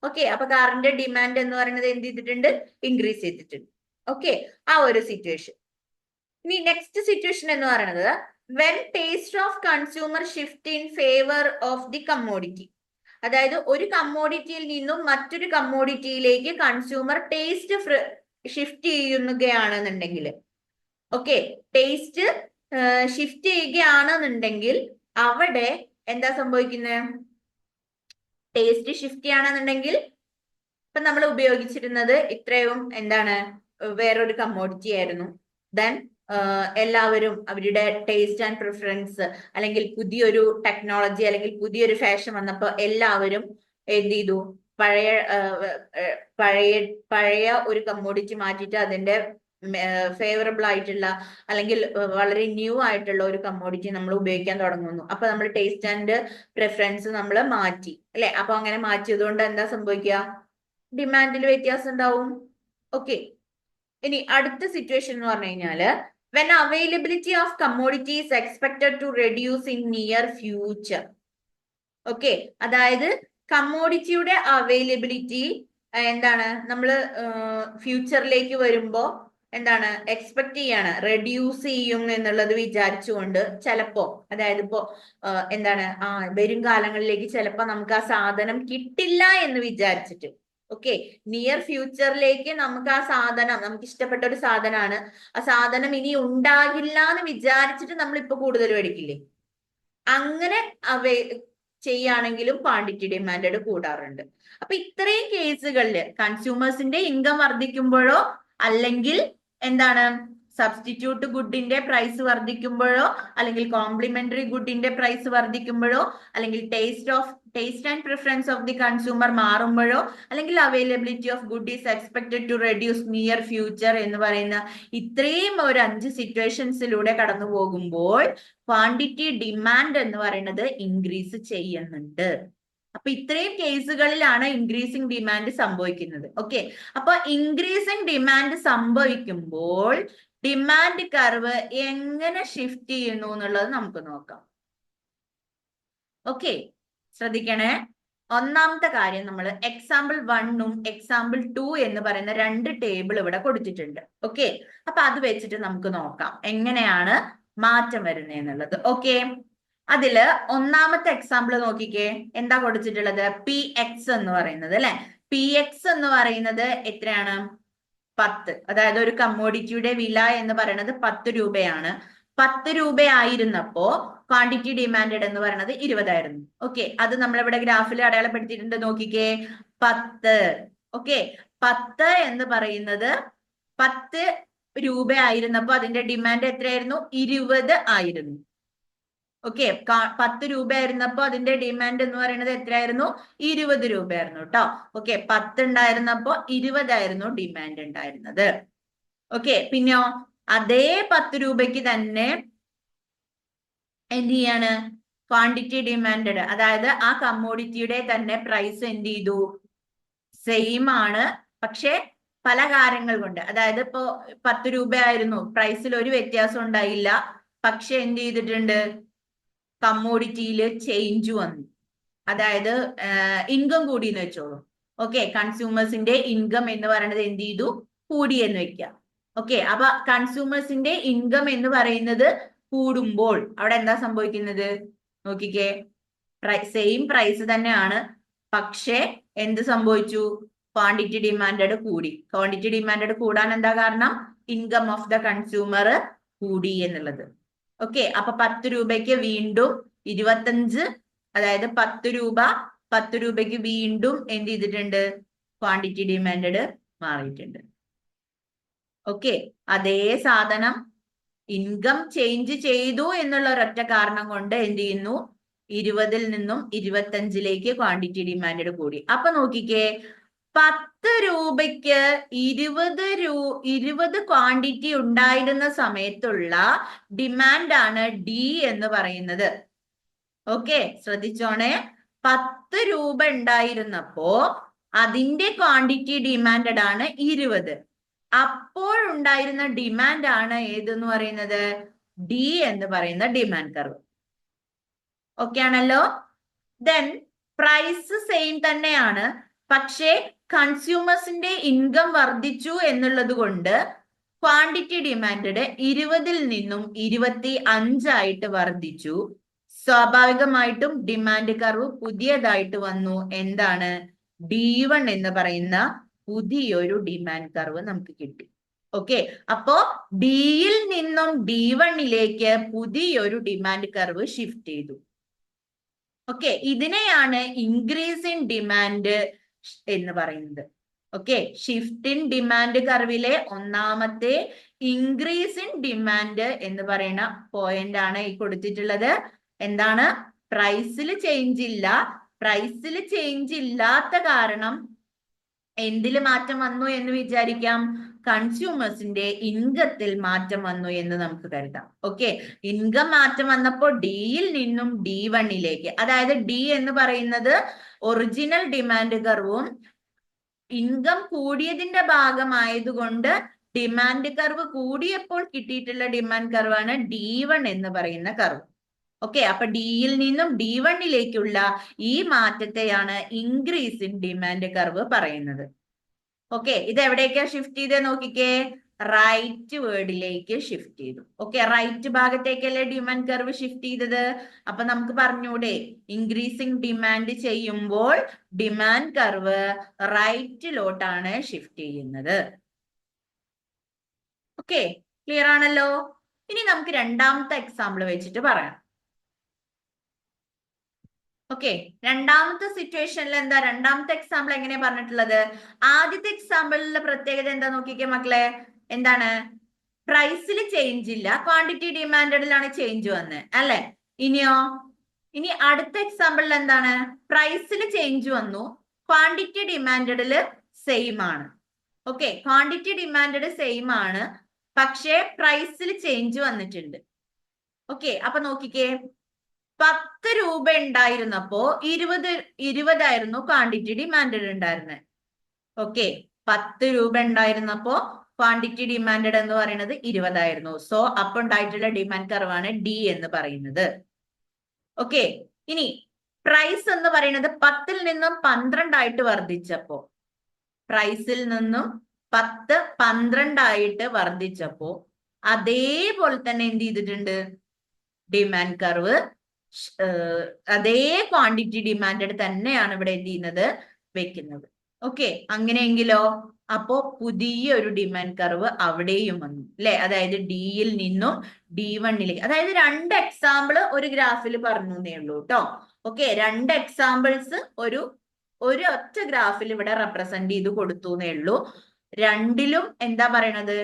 ഓക്കെ, അപ്പൊ കാറിന്റെ ഡിമാൻഡ് എന്ന് പറയുന്നത് എന്ത് ചെയ്തിട്ടുണ്ട്, ഇൻക്രീസ് ചെയ്തിട്ടുണ്ട്. ഓക്കെ, ആ ഒരു സിറ്റുവേഷൻ. ഇനി നെക്സ്റ്റ് സിറ്റുവേഷൻ എന്ന് പറയുന്നത് when taste of consumer shift in favour of the commodity. അതായത് ഒരു കമ്മോഡിറ്റിയിൽ നിന്നും മറ്റൊരു കമ്മോഡിറ്റിയിലേക്ക് കൺസ്യൂമർ ടേസ്റ്റ് ഷിഫ്റ്റ് ചെയ്യുകയാണെന്നുണ്ടെങ്കിൽ, ഓക്കെ, ടേസ്റ്റ് ഷിഫ്റ്റ് ചെയ്യുകയാണെന്നുണ്ടെങ്കിൽ അവിടെ എന്താ സംഭവിക്കുന്നത്, ടേസ്റ്റ് ഷിഫ്റ്റ് ചെയ്യുകയാണെന്നുണ്ടെങ്കിൽ ഇപ്പൊ നമ്മൾ ഉപയോഗിച്ചിരുന്നത് ഇത്രയും വേറൊരു കമ്മോഡിറ്റി ആയിരുന്നു. ദെൻ എല്ലാവരും അവരുടെ ടേസ്റ്റ് ആൻഡ് പ്രിഫറൻസ് അല്ലെങ്കിൽ പുതിയൊരു ടെക്നോളജി അല്ലെങ്കിൽ പുതിയൊരു ഫാഷൻ വന്നപ്പോൾ എല്ലാവരും എന്ത് ചെയ്തു, പഴയ ഒരു കമ്മോഡിറ്റി മാറ്റിയിട്ട് അതിന്റെ ഫേവറബിൾ ആയിട്ടുള്ള അല്ലെങ്കിൽ വളരെ ന്യൂ ആയിട്ടുള്ള ഒരു കമ്മോഡിറ്റി നമ്മൾ ഉപയോഗിക്കാൻ തുടങ്ങുന്നു. അപ്പൊ നമ്മൾ ടേസ്റ്റ് ആൻഡ് പ്രിഫറൻസ് നമ്മൾ മാറ്റി അല്ലെ. അപ്പൊ അങ്ങനെ മാറ്റിയതുകൊണ്ട് എന്താ സംഭവിക്കുക, ഡിമാൻഡിൽ വ്യത്യാസം ഉണ്ടാവും. ഓക്കെ, ഇനി അടുത്ത സിറ്റുവേഷൻ എന്ന് പറഞ്ഞു കഴിഞ്ഞാല് when availability of commodity is expected to reduce in near future. Okay, അതായത് കമ്മോഡിറ്റിയുടെ അവൈലബിലിറ്റി നമ്മൾ ഫ്യൂച്ചറിലേക്ക് വരുമ്പോ എക്സ്പെക്ട് ചെയ്യാണ്, റെഡ്യൂസ് ചെയ്യും എന്നുള്ളത് വിചാരിച്ചുകൊണ്ട് ചിലപ്പോ, അതായത് ഇപ്പോ വരും കാലങ്ങളിലേക്ക് ചിലപ്പോ നമുക്ക് ആ സാധനം കിട്ടില്ല എന്ന് വിചാരിച്ചിട്ട് ഓക്കെ, നിയർ ഫ്യൂച്ചറിലേക്ക് നമുക്ക് ആ സാധനം, നമുക്ക് ഇഷ്ടപ്പെട്ട ഒരു സാധനമാണ്, ആ സാധനം ഇനി ഉണ്ടാകില്ല എന്ന് വിചാരിച്ചിട്ട് നമ്മൾ ഇപ്പൊ കൂടുതൽ മേടിക്കില്ലേ, അങ്ങനെ ചെയ്യുകയാണെങ്കിലും ക്വാണ്ടിറ്റി ഡിമാൻഡ് കൂടാറുണ്ട്. അപ്പൊ ഇത്രയും കേസുകളിൽ കൺസ്യൂമേഴ്സിന്റെ ഇൻകം വർദ്ധിക്കുമ്പോഴോ അല്ലെങ്കിൽ എന്താണ് സബ്സ്റ്റിറ്റ്യൂട്ട് ഗുഡിന്റെ പ്രൈസ് വർദ്ധിക്കുമ്പോഴോ അല്ലെങ്കിൽ കോംപ്ലിമെന്ററി ഗുഡിന്റെ പ്രൈസ് വർദ്ധിക്കുമ്പോഴോ അല്ലെങ്കിൽ taste and preference of the consumer മാറുമ്പോഴോ അല്ലെങ്കിൽ availability of good is expected to reduce near future എന്ന് പറയുന്ന ഇത്രയും ഒരു 5 സിറ്റുവേഷൻസിലൂടെ കടന്നു പോകുമ്പോൾ ക്വാണ്ടിറ്റി ഡിമാൻഡ് എന്ന് പറയുന്നത് ഇൻക്രീസ് ചെയ്യുന്നുണ്ട്. അപ്പൊ ഇത്രയും കേസുകളിലാണ് ഇൻക്രീസിങ് ഡിമാൻഡ് സംഭവിക്കുന്നത്. ഓക്കെ, അപ്പൊ ഇൻക്രീസിങ് ഡിമാൻഡ് സംഭവിക്കുമ്പോൾ ഡിമാൻഡ് കർവ് എങ്ങനെ ഷിഫ്റ്റ് ചെയ്യുന്നു എന്നുള്ളത് നമുക്ക് നോക്കാം. ഓക്കെ, ശ്രദ്ധിക്കണേ. ഒന്നാമത്തെ കാര്യം, നമ്മൾ എക്സാമ്പിൾ 1ഉം എക്സാമ്പിൾ 2 എന്ന് പറയുന്ന 2 ടേബിൾ ഇവിടെ കൊടുത്തിട്ടുണ്ട്. ഓക്കെ, അപ്പൊ അത് വെച്ചിട്ട് നമുക്ക് നോക്കാം എങ്ങനെയാണ് മാറ്റം വരുന്നത് എന്നുള്ളത്. ഓക്കെ, അതില് ഒന്നാമത്തെ എക്സാമ്പിൾ നോക്കിക്കേ, എന്താ കൊടുത്തിട്ടുള്ളത്? പി എക്സ് എന്ന് പറയുന്നത് അല്ലെ. പി എക്സ് എന്ന് പറയുന്നത് എത്രയാണ്? 10. അതായത് ഒരു കമ്മോഡിറ്റിയുടെ വില എന്ന് പറയുന്നത് 10 രൂപയാണ്. 10 രൂപയായിരുന്നപ്പോ ക്വാണ്ടിറ്റി ഡിമാൻഡ് എന്ന് പറയുന്നത് 20 ആയിരുന്നു. ഓക്കെ, അത് നമ്മളിവിടെ ഗ്രാഫിൽ അടയാളപ്പെടുത്തിയിട്ടുണ്ട്, നോക്കിക്കേ. 10. ഓക്കെ, 10 എന്ന് പറയുന്നത് 10 രൂപയായിരുന്നപ്പോ അതിന്റെ ഡിമാൻഡ് എത്രയായിരുന്നു? 20 ആയിരുന്നു. ഓക്കെ, 10 രൂപയായിരുന്നപ്പോ അതിന്റെ ഡിമാൻഡ് എന്ന് പറയുന്നത് എത്രയായിരുന്നു? 20 രൂപയായിരുന്നു കേട്ടോ. ഓക്കെ, 10 ഉണ്ടായിരുന്നപ്പോ 20 ആയിരുന്നു ഡിമാൻഡ് ഉണ്ടായിരുന്നത്. ഓക്കെ, പിന്നെയോ അതേ 10 രൂപയ്ക്ക് തന്നെ എന്ത് ചെയ്യാണ്? ക്വാണ്ടിറ്റി ഡിമാൻഡ്, അതായത് ആ കമ്മോഡിറ്റിയുടെ തന്നെ പ്രൈസ് എന്ത് ചെയ്തു? സെയിം ആണ്, പക്ഷെ പല കാര്യങ്ങൾ കൊണ്ട്, അതായത് ഇപ്പോ 10 രൂപയായിരുന്നു, പ്രൈസിൽ ഒരു വ്യത്യാസം ഉണ്ടായില്ല, പക്ഷെ എന്ത് ചെയ്തിട്ടുണ്ട്? കമ്മോഡിറ്റിയിൽ ചേഞ്ച് വന്നു, അതായത് ഇൻകം കൂടി എന്ന് വെച്ചോളൂ. ഓക്കെ, കൺസ്യൂമേഴ്സിന്റെ ഇൻകം എന്ന് പറയുന്നത് എന്ത് ചെയ്തു? കൂടി എന്ന് വെക്കാം. ഓക്കെ, അപ്പൊ കൺസ്യൂമേഴ്സിന്റെ ഇൻകം എന്ന് പറയുന്നത് കൂടുമ്പോൾ അവിടെ എന്താ സംഭവിക്കുന്നത്? നോക്കിക്കേ, സെയിം പ്രൈസ് തന്നെയാണ്, പക്ഷെ എന്ത് സംഭവിച്ചു? ക്വാണ്ടിറ്റി ഡിമാൻഡ് കൂടി. ക്വാണ്ടിറ്റി ഡിമാൻഡ് കൂടാൻ എന്താ കാരണം? ഇൻകം ഓഫ് ദ കൺസ്യൂമർ കൂടി എന്നുള്ളത്. ഓക്കെ, അപ്പൊ 10 രൂപയ്ക്ക് വീണ്ടും 25, അതായത് 10 രൂപ 10 രൂപയ്ക്ക് വീണ്ടും എന്ത് ചെയ്തിട്ടുണ്ട്? ക്വാണ്ടിറ്റി ഡിമാൻഡ് മാറിയിട്ടുണ്ട്. ഓക്കെ, അതേ സാധനം ഇൻകം ചേഞ്ച് ചെയ്തു എന്നുള്ള ഒരൊറ്റ കാരണം കൊണ്ട് എന്ത് ചെയ്യുന്നു? 20-ൽ നിന്നും 25-ലേക്ക് ക്വാണ്ടിറ്റി ഡിമാൻഡ് കൂടി. അപ്പൊ നോക്കിക്കേ, 10 രൂപയ്ക്ക് 20 ക്വാണ്ടിറ്റി ഉണ്ടായിരുന്ന സമയത്തുള്ള ഡിമാൻഡ് ആണ് ഡി എന്ന് പറയുന്നത്. ഓക്കെ, ശ്രദ്ധിച്ചോണേ. 10 രൂപ ഉണ്ടായിരുന്നപ്പോ അതിന്റെ ക്വാണ്ടിറ്റി ഡിമാൻഡ് ആണ് 20. അപ്പോഴുണ്ടായിരുന്ന ഡിമാൻഡ് ആണ് ഏതെന്ന് പറയുന്നത്? ഡി എന്ന് പറയുന്ന ഡിമാൻഡ് കർവ്. ഓക്കെ ആണല്ലോ. ദെൻ പ്രൈസ് സെയിം തന്നെയാണ്, പക്ഷേ കൺസ്യൂമേഴ്സിന്റെ ഇൻകം വർദ്ധിച്ചു എന്നുള്ളത് കൊണ്ട് ക്വാണ്ടിറ്റി ഡിമാൻഡ് 20-ൽ നിന്നും 25 ആയിട്ട് വർദ്ധിച്ചു. സ്വാഭാവികമായിട്ടും ഡിമാൻഡ് കർവ് പുതിയതായിട്ട് വന്നു. എന്താണ്? D1 എന്ന് പറയുന്ന പുതിയൊരു ഡിമാൻഡ് കർവ് നമുക്ക് കിട്ടി. ഓക്കെ, അപ്പോ ഡിയിൽ നിന്നും D1-ലേക്ക് പുതിയൊരു ഡിമാൻഡ് കർവ് ഷിഫ്റ്റ് ചെയ്തു. ഓക്കെ, ഇതിനെയാണ് ഇൻക്രീസ് ഇൻ ഡിമാൻഡ് എന്ന് പറയുന്നത്. ഓക്കെ, ഷിഫ്റ്റ് ഇൻ ഡിമാൻഡ് കർവിലെ ഒന്നാമത്തെ ഇൻക്രീസ് ഇൻ ഡിമാൻഡ് എന്ന് പറയുന്ന പോയിന്റ് ആണ് ഈ കൊടുത്തിട്ടുള്ളത്. എന്താണ്? പ്രൈസിൽ ചേഞ്ച് ഇല്ല. പ്രൈസിൽ ചേഞ്ച് ഇല്ലാത്ത കാരണം എന്തിൽ മാറ്റം വന്നു എന്ന് വിചാരിക്കാം? കൺസ്യൂമേഴ്സിന്റെ ഇൻകത്തിൽ മാറ്റം വന്നു എന്ന് നമുക്ക് കരുതാം. ഓക്കെ, ഇൻകം മാറ്റം വന്നപ്പോൾ ഡിയിൽ നിന്നും D1-ലേക്ക്, അതായത് ഡി എന്ന് പറയുന്നത് ഒറിജിനൽ ഡിമാൻഡ് കർവും ഇൻകം കൂടിയതിന്റെ ഭാഗമായതുകൊണ്ട് ഡിമാൻഡ് കർവ് കൂടിയപ്പോൾ കിട്ടിയിട്ടുള്ള ഡിമാൻഡ് കർവാണ് D1 എന്ന് പറയുന്ന കർവ്. ഓക്കെ, അപ്പൊ ഡിയിൽ നിന്നും D1-ലേക്കുള്ള ഈ മാറ്റത്തെയാണ് ഇൻക്രീസ് ഇൻ ഡിമാൻഡ് കർവ് പറയുന്നത്. ഓക്കെ, ഇത് എവിടേക്കാ ഷിഫ്റ്റ് ചെയ്തേ നോക്കിക്കേ. റൈറ്റ് വേർഡിലേക്ക് ഷിഫ്റ്റ് ചെയ്തു. ഓക്കെ, റൈറ്റ് ഭാഗത്തേക്കല്ലേ ഡിമാൻഡ് കർവ് ഷിഫ്റ്റ് ചെയ്തത്. അപ്പൊ നമുക്ക് പറഞ്ഞൂടെ, ഇൻക്രീസിങ് ഡിമാൻഡ് ചെയ്യുമ്പോൾ ഡിമാൻഡ് കർവ് റൈറ്റിലോട്ടാണ് ഷിഫ്റ്റ് ചെയ്യുന്നത്. ഓക്കെ, ക്ലിയർ ആണല്ലോ. ഇനി നമുക്ക് രണ്ടാമത്തെ എക്സാമ്പിൾ വെച്ചിട്ട് പറയാം. ഓക്കെ, രണ്ടാമത്തെ സിറ്റുവേഷനിൽ എന്താ, രണ്ടാമത്തെ എക്സാമ്പിൾ എങ്ങനെയാ പറഞ്ഞിട്ടുള്ളത്? ആദ്യത്തെ എക്സാമ്പിളിലെ പ്രത്യേകത എന്താ നോക്കിക്കേ മക്കളെ, എന്താണ്? പ്രൈസിൽ ചേഞ്ച് ഇല്ല, ക്വാണ്ടിറ്റി ഡിമാൻഡിലാണ് ചേഞ്ച് വന്നത് അല്ലെ. ഇനിയോ, ഇനി അടുത്ത എക്സാമ്പിളിൽ എന്താണ്? പ്രൈസിൽ ചേഞ്ച് വന്നു, ക്വാണ്ടിറ്റി ഡിമാൻഡില് സെയിം ആണ്. ഓക്കെ, ക്വാണ്ടിറ്റി ഡിമാൻഡ് സെയിം ആണ്, പക്ഷേ പ്രൈസിൽ ചേഞ്ച് വന്നിട്ടുണ്ട്. ഓക്കെ, അപ്പൊ നോക്കിക്കേ, 10 രൂപ ഉണ്ടായിരുന്നപ്പോ 20 ക്വാണ്ടിറ്റി ഡിമാൻഡ് ഉണ്ടായിരുന്നത്. ഓക്കെ, 10 രൂപ ഉണ്ടായിരുന്നപ്പോ ക്വാണ്ടിറ്റി ഡിമാൻഡ് എന്ന് പറയുന്നത് 20. സോ അപ്പൊ ഉണ്ടായിട്ടുള്ള ഡിമാൻഡ് കർവാണ് ഡി എന്ന് പറയുന്നത്. ഓക്കെ, ഇനി പ്രൈസ് എന്ന് പറയുന്നത് 10ൽ നിന്നും 12 വർദ്ധിച്ചപ്പോ, പ്രൈസിൽ നിന്നും 10 12 വർദ്ധിച്ചപ്പോ അതേപോലെ തന്നെ എന്ത് ചെയ്തിട്ടുണ്ട്, ഡിമാൻഡ് കർവ് അതേ ക്വാണ്ടിറ്റി ഡിമാൻഡ് തന്നെയാണ് ഇവിടെ എന്ത് ചെയ്യുന്നത്, വെക്കുന്നത്. ഓക്കെ, അങ്ങനെയെങ്കിലോ അപ്പോ പുതിയൊരു ഡിമാൻഡ് കർവ് അവിടെയും വന്നു അല്ലെ. അതായത് ഡിയിൽ നിന്നും D1ലേക്ക്, അതായത് 2 എക്സാമ്പിൾ ഒരു ഗ്രാഫിൽ പറഞ്ഞേ ഉള്ളൂ കേട്ടോ. ഓക്കെ, 2 എക്സാമ്പിൾസ് ഒരു ഒറ്റ ഗ്രാഫിൽ ഇവിടെ റെപ്രസെന്റ് ചെയ്ത് കൊടുത്തു എന്നേ ഉള്ളൂ. രണ്ടിലും എന്താ പറയണത്,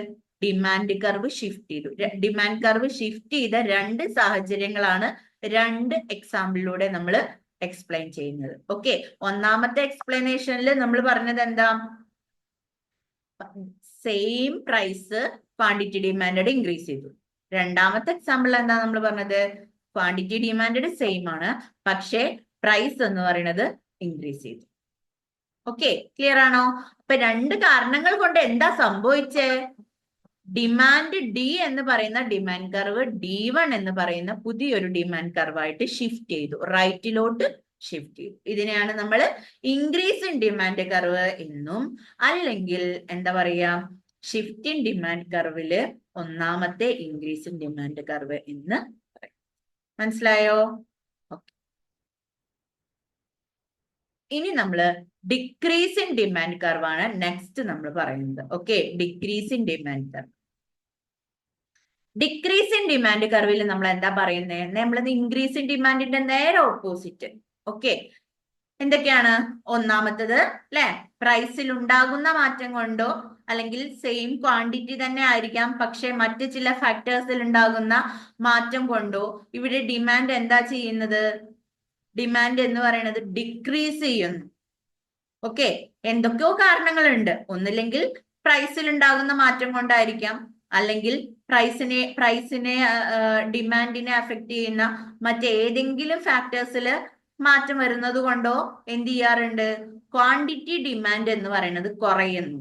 ഡിമാൻഡ് കർവ് ഷിഫ്റ്റ് ചെയ്തു. ഡിമാൻഡ് കർവ് ഷിഫ്റ്റ് ചെയ്ത 2 സാഹചര്യങ്ങളാണ് 2 എക്സാമ്പിളിലൂടെ നമ്മൾ എക്സ്പ്ലെയിൻ ചെയ്യുന്നത്. ഓക്കെ, ഒന്നാമത്തെ എക്സ്പ്ലനേഷനിൽ നമ്മൾ പറഞ്ഞത് എന്താ, same price quantity demand increase ചെയ്തു. രണ്ടാമത്തെ എക്സാമ്പിൾ എന്താ നമ്മൾ പറഞ്ഞത്, ക്വാണ്ടിറ്റി ഡിമാൻഡ് സെയിം ആണ്, പക്ഷേ പ്രൈസ് എന്ന് പറയുന്നത് ഇൻക്രീസ് ചെയ്തു. ഓക്കെ, ക്ലിയർ ആണോ? അപ്പൊ 2 കാരണങ്ങൾ കൊണ്ട് എന്താ സംഭവിച്ചേ, ഡിമാൻഡ് ഡി എന്ന് പറയുന്ന ഡിമാൻഡ് കർവ് D1 എന്ന് പറയുന്ന പുതിയൊരു ഡിമാൻഡ് കർവായിട്ട് ഷിഫ്റ്റ് ചെയ്തു, റൈറ്റിലോട്ട് ഷിഫ്റ്റ് ചെയ്തു. ഇതിനെയാണ് നമ്മൾ ഇൻക്രീസ് ഇൻ ഡിമാൻഡ് കർവ് എന്നും, അല്ലെങ്കിൽ എന്താ പറയാ, ഷിഫ്റ്റ് ഇൻ ഡിമാൻഡ് കർവില് ഒന്നാമത്തെ ഇൻക്രീസ് ഇൻ ഡിമാൻഡ് കർവ് എന്ന് പറയും. മനസ്സിലായോ? ഇനി നമ്മള് ഡിക്രീസ് ഇൻ ഡിമാൻഡ് കർവ് ആണ് നെക്സ്റ്റ് നമ്മൾ പറയുന്നത്. Okay, decrease in demand curve. Decrease in demand കർവിൽ നമ്മൾ എന്താ പറയുന്നത്, നമ്മളത് ഇൻക്രീസ് ഇൻ ഡിമാൻഡിന്റെ നേരെ ഓപ്പോസിറ്റ്. ഓക്കെ, എന്തൊക്കെയാണ്? ഒന്നാമത്തത് അല്ലെ, പ്രൈസിൽ ഉണ്ടാകുന്ന മാറ്റം കൊണ്ടോ അല്ലെങ്കിൽ സെയിം ക്വാണ്ടിറ്റി തന്നെ ആയിരിക്കാം, പക്ഷെ മറ്റു ചില ഫാക്ടേഴ്സിൽ ഉണ്ടാകുന്ന മാറ്റം കൊണ്ടോ ഇവിടെ ഡിമാൻഡ് എന്താ ചെയ്യുന്നത്, ഡിമാൻഡ് എന്ന് പറയുന്നത് ഡിക്രീസ് ചെയ്യുന്നു. ഓക്കെ, എന്തൊക്കെയോ കാരണങ്ങളുണ്ട്. ഒന്നില്ലെങ്കിൽ പ്രൈസിൽ ഉണ്ടാകുന്ന മാറ്റം കൊണ്ടായിരിക്കാം, അല്ലെങ്കിൽ പ്രൈസിനെ ഡിമാൻഡിനെ അഫക്ട് ചെയ്യുന്ന മറ്റേതെങ്കിലും ഫാക്ടേഴ്സിൽ മാറ്റം വരുന്നത് കൊണ്ടോ എന്ത് ചെയ്യാറുണ്ട്, ക്വാണ്ടിറ്റി ഡിമാൻഡ് എന്ന് പറയുന്നത് കുറയുന്നു.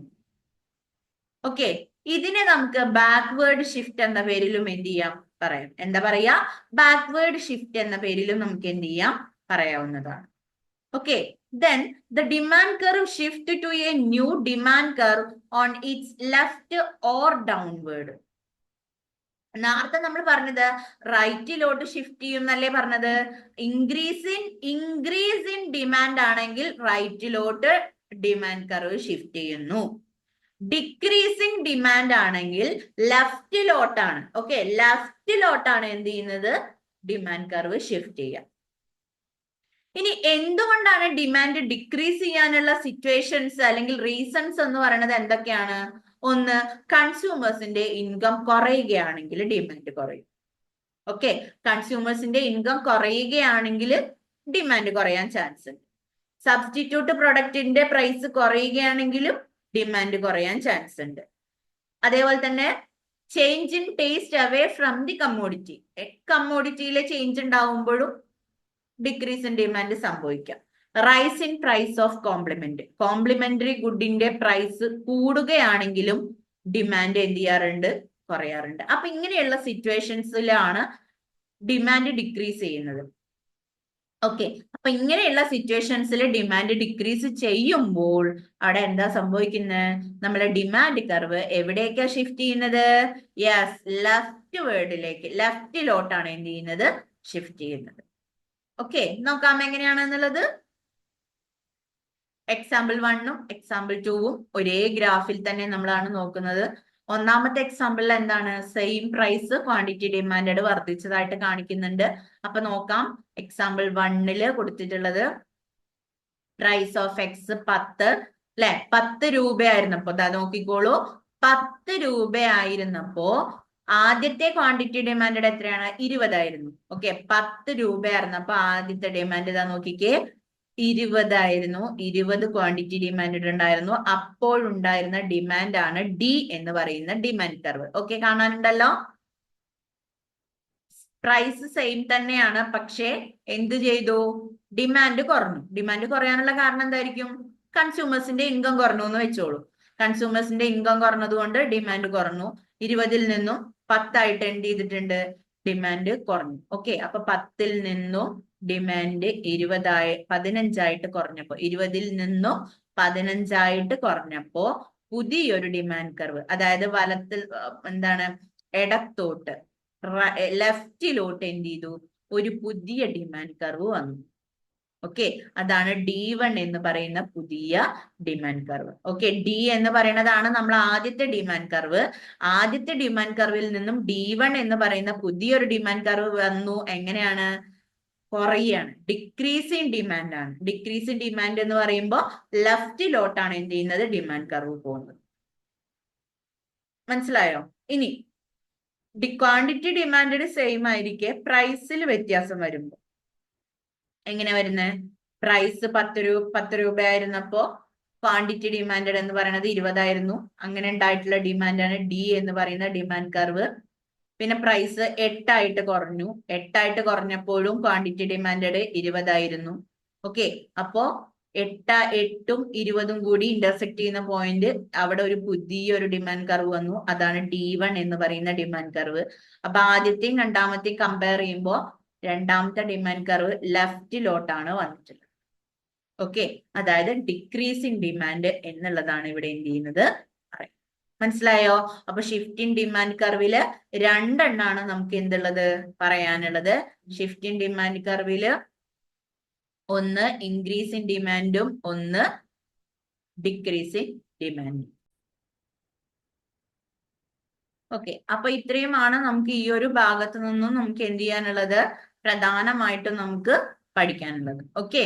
ഓക്കെ, ഇതിനെ നമുക്ക് ബാക്ക്വേർഡ് ഷിഫ്റ്റ് എന്ന പേരിലും എന്ത് ചെയ്യാം, പറയാം. എന്താ പറയാ, ബാക്ക്വേർഡ് ഷിഫ്റ്റ് എന്ന പേരിലും നമുക്ക് എന്ത് ചെയ്യാം, പറയാവുന്നതാണ്. Okay, then the demand curve shift to a new demand curve on its left or downward. നേരത്തെ നമ്മൾ പറഞ്ഞത് റൈറ്റിലോട്ട് ഷിഫ്റ്റ് ചെയ്യുന്നല്ലേ പറഞ്ഞത്. ഇൻക്രീസ് ഇൻ ഡിമാൻഡ് ആണെങ്കിൽ റൈറ്റിലോട്ട് ഡിമാൻഡ് കർവ് ഷിഫ്റ്റ് ചെയ്യുന്നു. ഡിക്രീസിങ് ഡിമാൻഡ് ആണെങ്കിൽ ലെഫ്റ്റിലോട്ടാണ്. ഓക്കെ, ലെഫ്റ്റിലോട്ടാണ് എന്ത് ചെയ്യുന്നത്, ഡിമാൻഡ് കർവ് ഷിഫ്റ്റ് ചെയ്യുക. ഇനി എന്തുകൊണ്ടാണ് ഡിമാൻഡ് ഡിക്രീസ് ചെയ്യാനുള്ള സിറ്റുവേഷൻസ് അല്ലെങ്കിൽ റീസൺസ് എന്ന് പറയുന്നത് എന്തൊക്കെയാണ്? ഒന്ന്, കൺസ്യൂമേഴ്സിന്റെ ഇൻകം കുറയുകയാണെങ്കിൽ ഡിമാൻഡ് കുറയും. ഓക്കെ, കൺസ്യൂമേഴ്സിന്റെ ഇൻകം കുറയുകയാണെങ്കിൽ ഡിമാൻഡ് കുറയാൻ ചാൻസ് ഉണ്ട്. സബ്സ്റ്റിറ്റ്യൂട്ട് പ്രൊഡക്റ്റിന്റെ പ്രൈസ് കുറയുകയാണെങ്കിലും ഡിമാൻഡ് കുറയാൻ ചാൻസ് ഉണ്ട്. അതേപോലെ തന്നെ change in taste away from the commodity, കമ്മോഡിറ്റിയിലെ ചേഞ്ച് ഉണ്ടാവുമ്പോഴും ഡിക്രീസ് ഇൻ ഡിമാൻഡ് സംഭവിക്കാം. Rise in price of complementary ഗുഡിന്റെ പ്രൈസ് കൂടുകയാണെങ്കിലും ഡിമാൻഡ് എന്ത് ചെയ്യാറുണ്ട്, കുറയാറുണ്ട്. അപ്പൊ ഇങ്ങനെയുള്ള സിറ്റുവേഷൻസിലാണ് ഡിമാൻഡ് ഡിക്രീസ് ചെയ്യുന്നത്. ഓക്കെ, അപ്പൊ ഇങ്ങനെയുള്ള സിറ്റുവേഷൻസിൽ ഡിമാൻഡ് ഡിക്രീസ് ചെയ്യുമ്പോൾ അവിടെ എന്താ സംഭവിക്കുന്നത്? നമ്മളെ ഡിമാൻഡ് കർവ് എവിടേക്കാ ഷിഫ്റ്റ് ചെയ്യുന്നത്? യെസ്, ലെഫ്റ്റിലോട്ടാണ് എന്ത് ചെയ്യുന്നത്? ഷിഫ്റ്റ് ചെയ്യുന്നത്. ഓക്കെ, നോക്കാം എങ്ങനെയാണെന്നുള്ളത്. എക്സാമ്പിൾ 1ഉം എക്സാമ്പിൾ 2ഉം ഒരേ ഗ്രാഫിൽ തന്നെ നമ്മളാണ് നോക്കുന്നത്. ഒന്നാമത്തെ എക്സാമ്പിളിൽ എന്താണ്? സെയിം പ്രൈസ് ക്വാണ്ടിറ്റി ഡിമാൻഡ് വർദ്ധിച്ചതായിട്ട് കാണിക്കുന്നുണ്ട്. അപ്പൊ നോക്കാം. എക്സാമ്പിൾ 1ല് കൊടുത്തിട്ടുള്ളത് പ്രൈസ് ഓഫ് എക്സ് 10 അല്ലെ, 10 രൂപയായിരുന്നപ്പോ ദാ നോക്കിക്കോളൂ, 10 രൂപയായിരുന്നപ്പോ ആദ്യത്തെ ക്വാണ്ടിറ്റി ഡിമാൻഡ് എത്രയാണ്? 20 ആയിരുന്നു. ഓക്കെ, 10 രൂപയായിരുന്നപ്പോ ആദ്യത്തെ ഡിമാൻഡ് ഇതാ നോക്കിക്കേ, 20 ആയിരുന്നു. 20 ക്വാണ്ടിറ്റി ഡിമാൻഡ് ഉണ്ടായിരുന്നു. അപ്പോഴുണ്ടായിരുന്ന ഡിമാൻഡ് ആണ് ഡി എന്ന് പറയുന്ന ഡിമാൻഡ് കർവ്. ഓക്കെ, കാണാനുണ്ടല്ലോ. പ്രൈസ് സെയിം തന്നെയാണ്, പക്ഷേ എന്ത് ചെയ്തു? ഡിമാൻഡ് കുറഞ്ഞു. ഡിമാൻഡ് കുറയാനുള്ള കാരണം എന്തായിരിക്കും? കൺസ്യൂമേഴ്സിന്റെ ഇൻകം കുറഞ്ഞു എന്ന് വെച്ചോളൂ. കൺസ്യൂമേഴ്സിന്റെ ഇൻകം കുറഞ്ഞത് കൊണ്ട് ഡിമാൻഡ് കുറഞ്ഞു. 20ൽ നിന്നും 10 ആയിട്ട് എന്ത് ചെയ്തിട്ടുണ്ട്? ഡിമാൻഡ് കുറഞ്ഞു. ഓക്കെ, അപ്പൊ 10ൽ നിന്നും ഡിമാൻഡ് 15 ആയിട്ട് കുറഞ്ഞപ്പോ, 20ൽ നിന്നും 15 ആയിട്ട് കുറഞ്ഞപ്പോ പുതിയൊരു ഡിമാൻഡ് കർവ്, അതായത് വലത്തിൽ എന്താണ്, ഇടത്തോട്ട് ലെഫ്റ്റിലോട്ട് എന്ത് ചെയ്തു? ഒരു പുതിയ ഡിമാൻഡ് കർവ് വന്നു. ഓക്കെ, അതാണ് D1 എന്ന് പറയുന്ന പുതിയ ഡിമാൻഡ് കർവ്. ഓക്കെ, ഡി എന്ന് പറയുന്നതാണ് നമ്മൾ ആദ്യത്തെ ഡിമാൻഡ് കർവ്. ആദ്യത്തെ ഡിമാൻഡ് കർവിൽ നിന്നും D1 എന്ന് പറയുന്ന പുതിയൊരു ഡിമാൻഡ് കർവ് വന്നു. എങ്ങനെയാണ്? കുറയാണ്, ഡിക്രീസിങ് ഡിമാൻഡ് ആണ്. ഡിക്രീസിങ് ഡിമാൻഡ് എന്ന് പറയുമ്പോൾ ലെഫ്റ്റിലോട്ടാണ് എന്ത് ചെയ്യുന്നത്? ഡിമാൻഡ് കർവ് പോകുന്നത്. മനസ്സിലായോ? ഇനി ക്വാണ്ടിറ്റി ഡിമാൻഡ് സെയിം ആയിരിക്കെ പ്രൈസിൽ വ്യത്യാസം വരുമ്പോൾ എങ്ങനെ വരുന്നത്? പ്രൈസ് 10 രൂപയായിരുന്നപ്പോ ക്വാണ്ടിറ്റി ഡിമാൻഡ് എന്ന് പറയുന്നത് 20 ആയിരുന്നു. അങ്ങനെ ഉണ്ടായിട്ടുള്ള ഡിമാൻഡാണ് ഡി എന്ന് പറയുന്ന ഡിമാൻഡ് കർവ്. പിന്നെ പ്രൈസ് 8 ആയിട്ട് കുറഞ്ഞു. 8 ആയിട്ട് കുറഞ്ഞപ്പോഴും ക്വാണ്ടിറ്റി ഡിമാൻഡ് 20 ആയിരുന്നു. ഓക്കെ, അപ്പോ 8ഉം 20ഉം കൂടി ഇന്റർസെക്ട് ചെയ്യുന്ന പോയിന്റ്, അവിടെ ഒരു പുതിയൊരു ഡിമാൻഡ് കർവ് വന്നു. അതാണ് D1 എന്ന് പറയുന്ന ഡിമാൻഡ് കർവ്. അപ്പൊ ആദ്യത്തെയും രണ്ടാമത്തെയും കമ്പയർ ചെയ്യുമ്പോൾ രണ്ടാമത്തെ ഡിമാൻഡ് കർവ് ലെഫ്റ്റിലോട്ടാണ് വന്നിട്ടുള്ളത്. ഓക്കെ, അതായത് ഡിക്രീസിങ് ഡിമാൻഡ് എന്നുള്ളതാണ് ഇവിടെ എന്ത് ചെയ്യുന്നത്? മനസ്സിലായോ? അപ്പൊ ഷിഫ്റ്റിംഗ് ഡിമാൻഡ് കർവില് രണ്ടെണ്ണാണ് നമുക്ക് എന്തുള്ളത് പറയാനുള്ളത്. ഷിഫ്റ്റിംഗ് ഡിമാൻഡ് കർവില് ഒന്ന് ഇൻക്രീസിങ് ഡിമാൻഡും ഒന്ന് ഡിക്രീസിങ് ഡിമാൻഡും. ഓക്കെ, അപ്പൊ ഇത്രയുമാണ് നമുക്ക് ഈ ഒരു ഭാഗത്ത് നിന്നും നമുക്ക് എന്ത് ചെയ്യാനുള്ളത്? പ്രധാനമായിട്ടും നമുക്ക് പഠിക്കാനുള്ളത്. ഓക്കെ.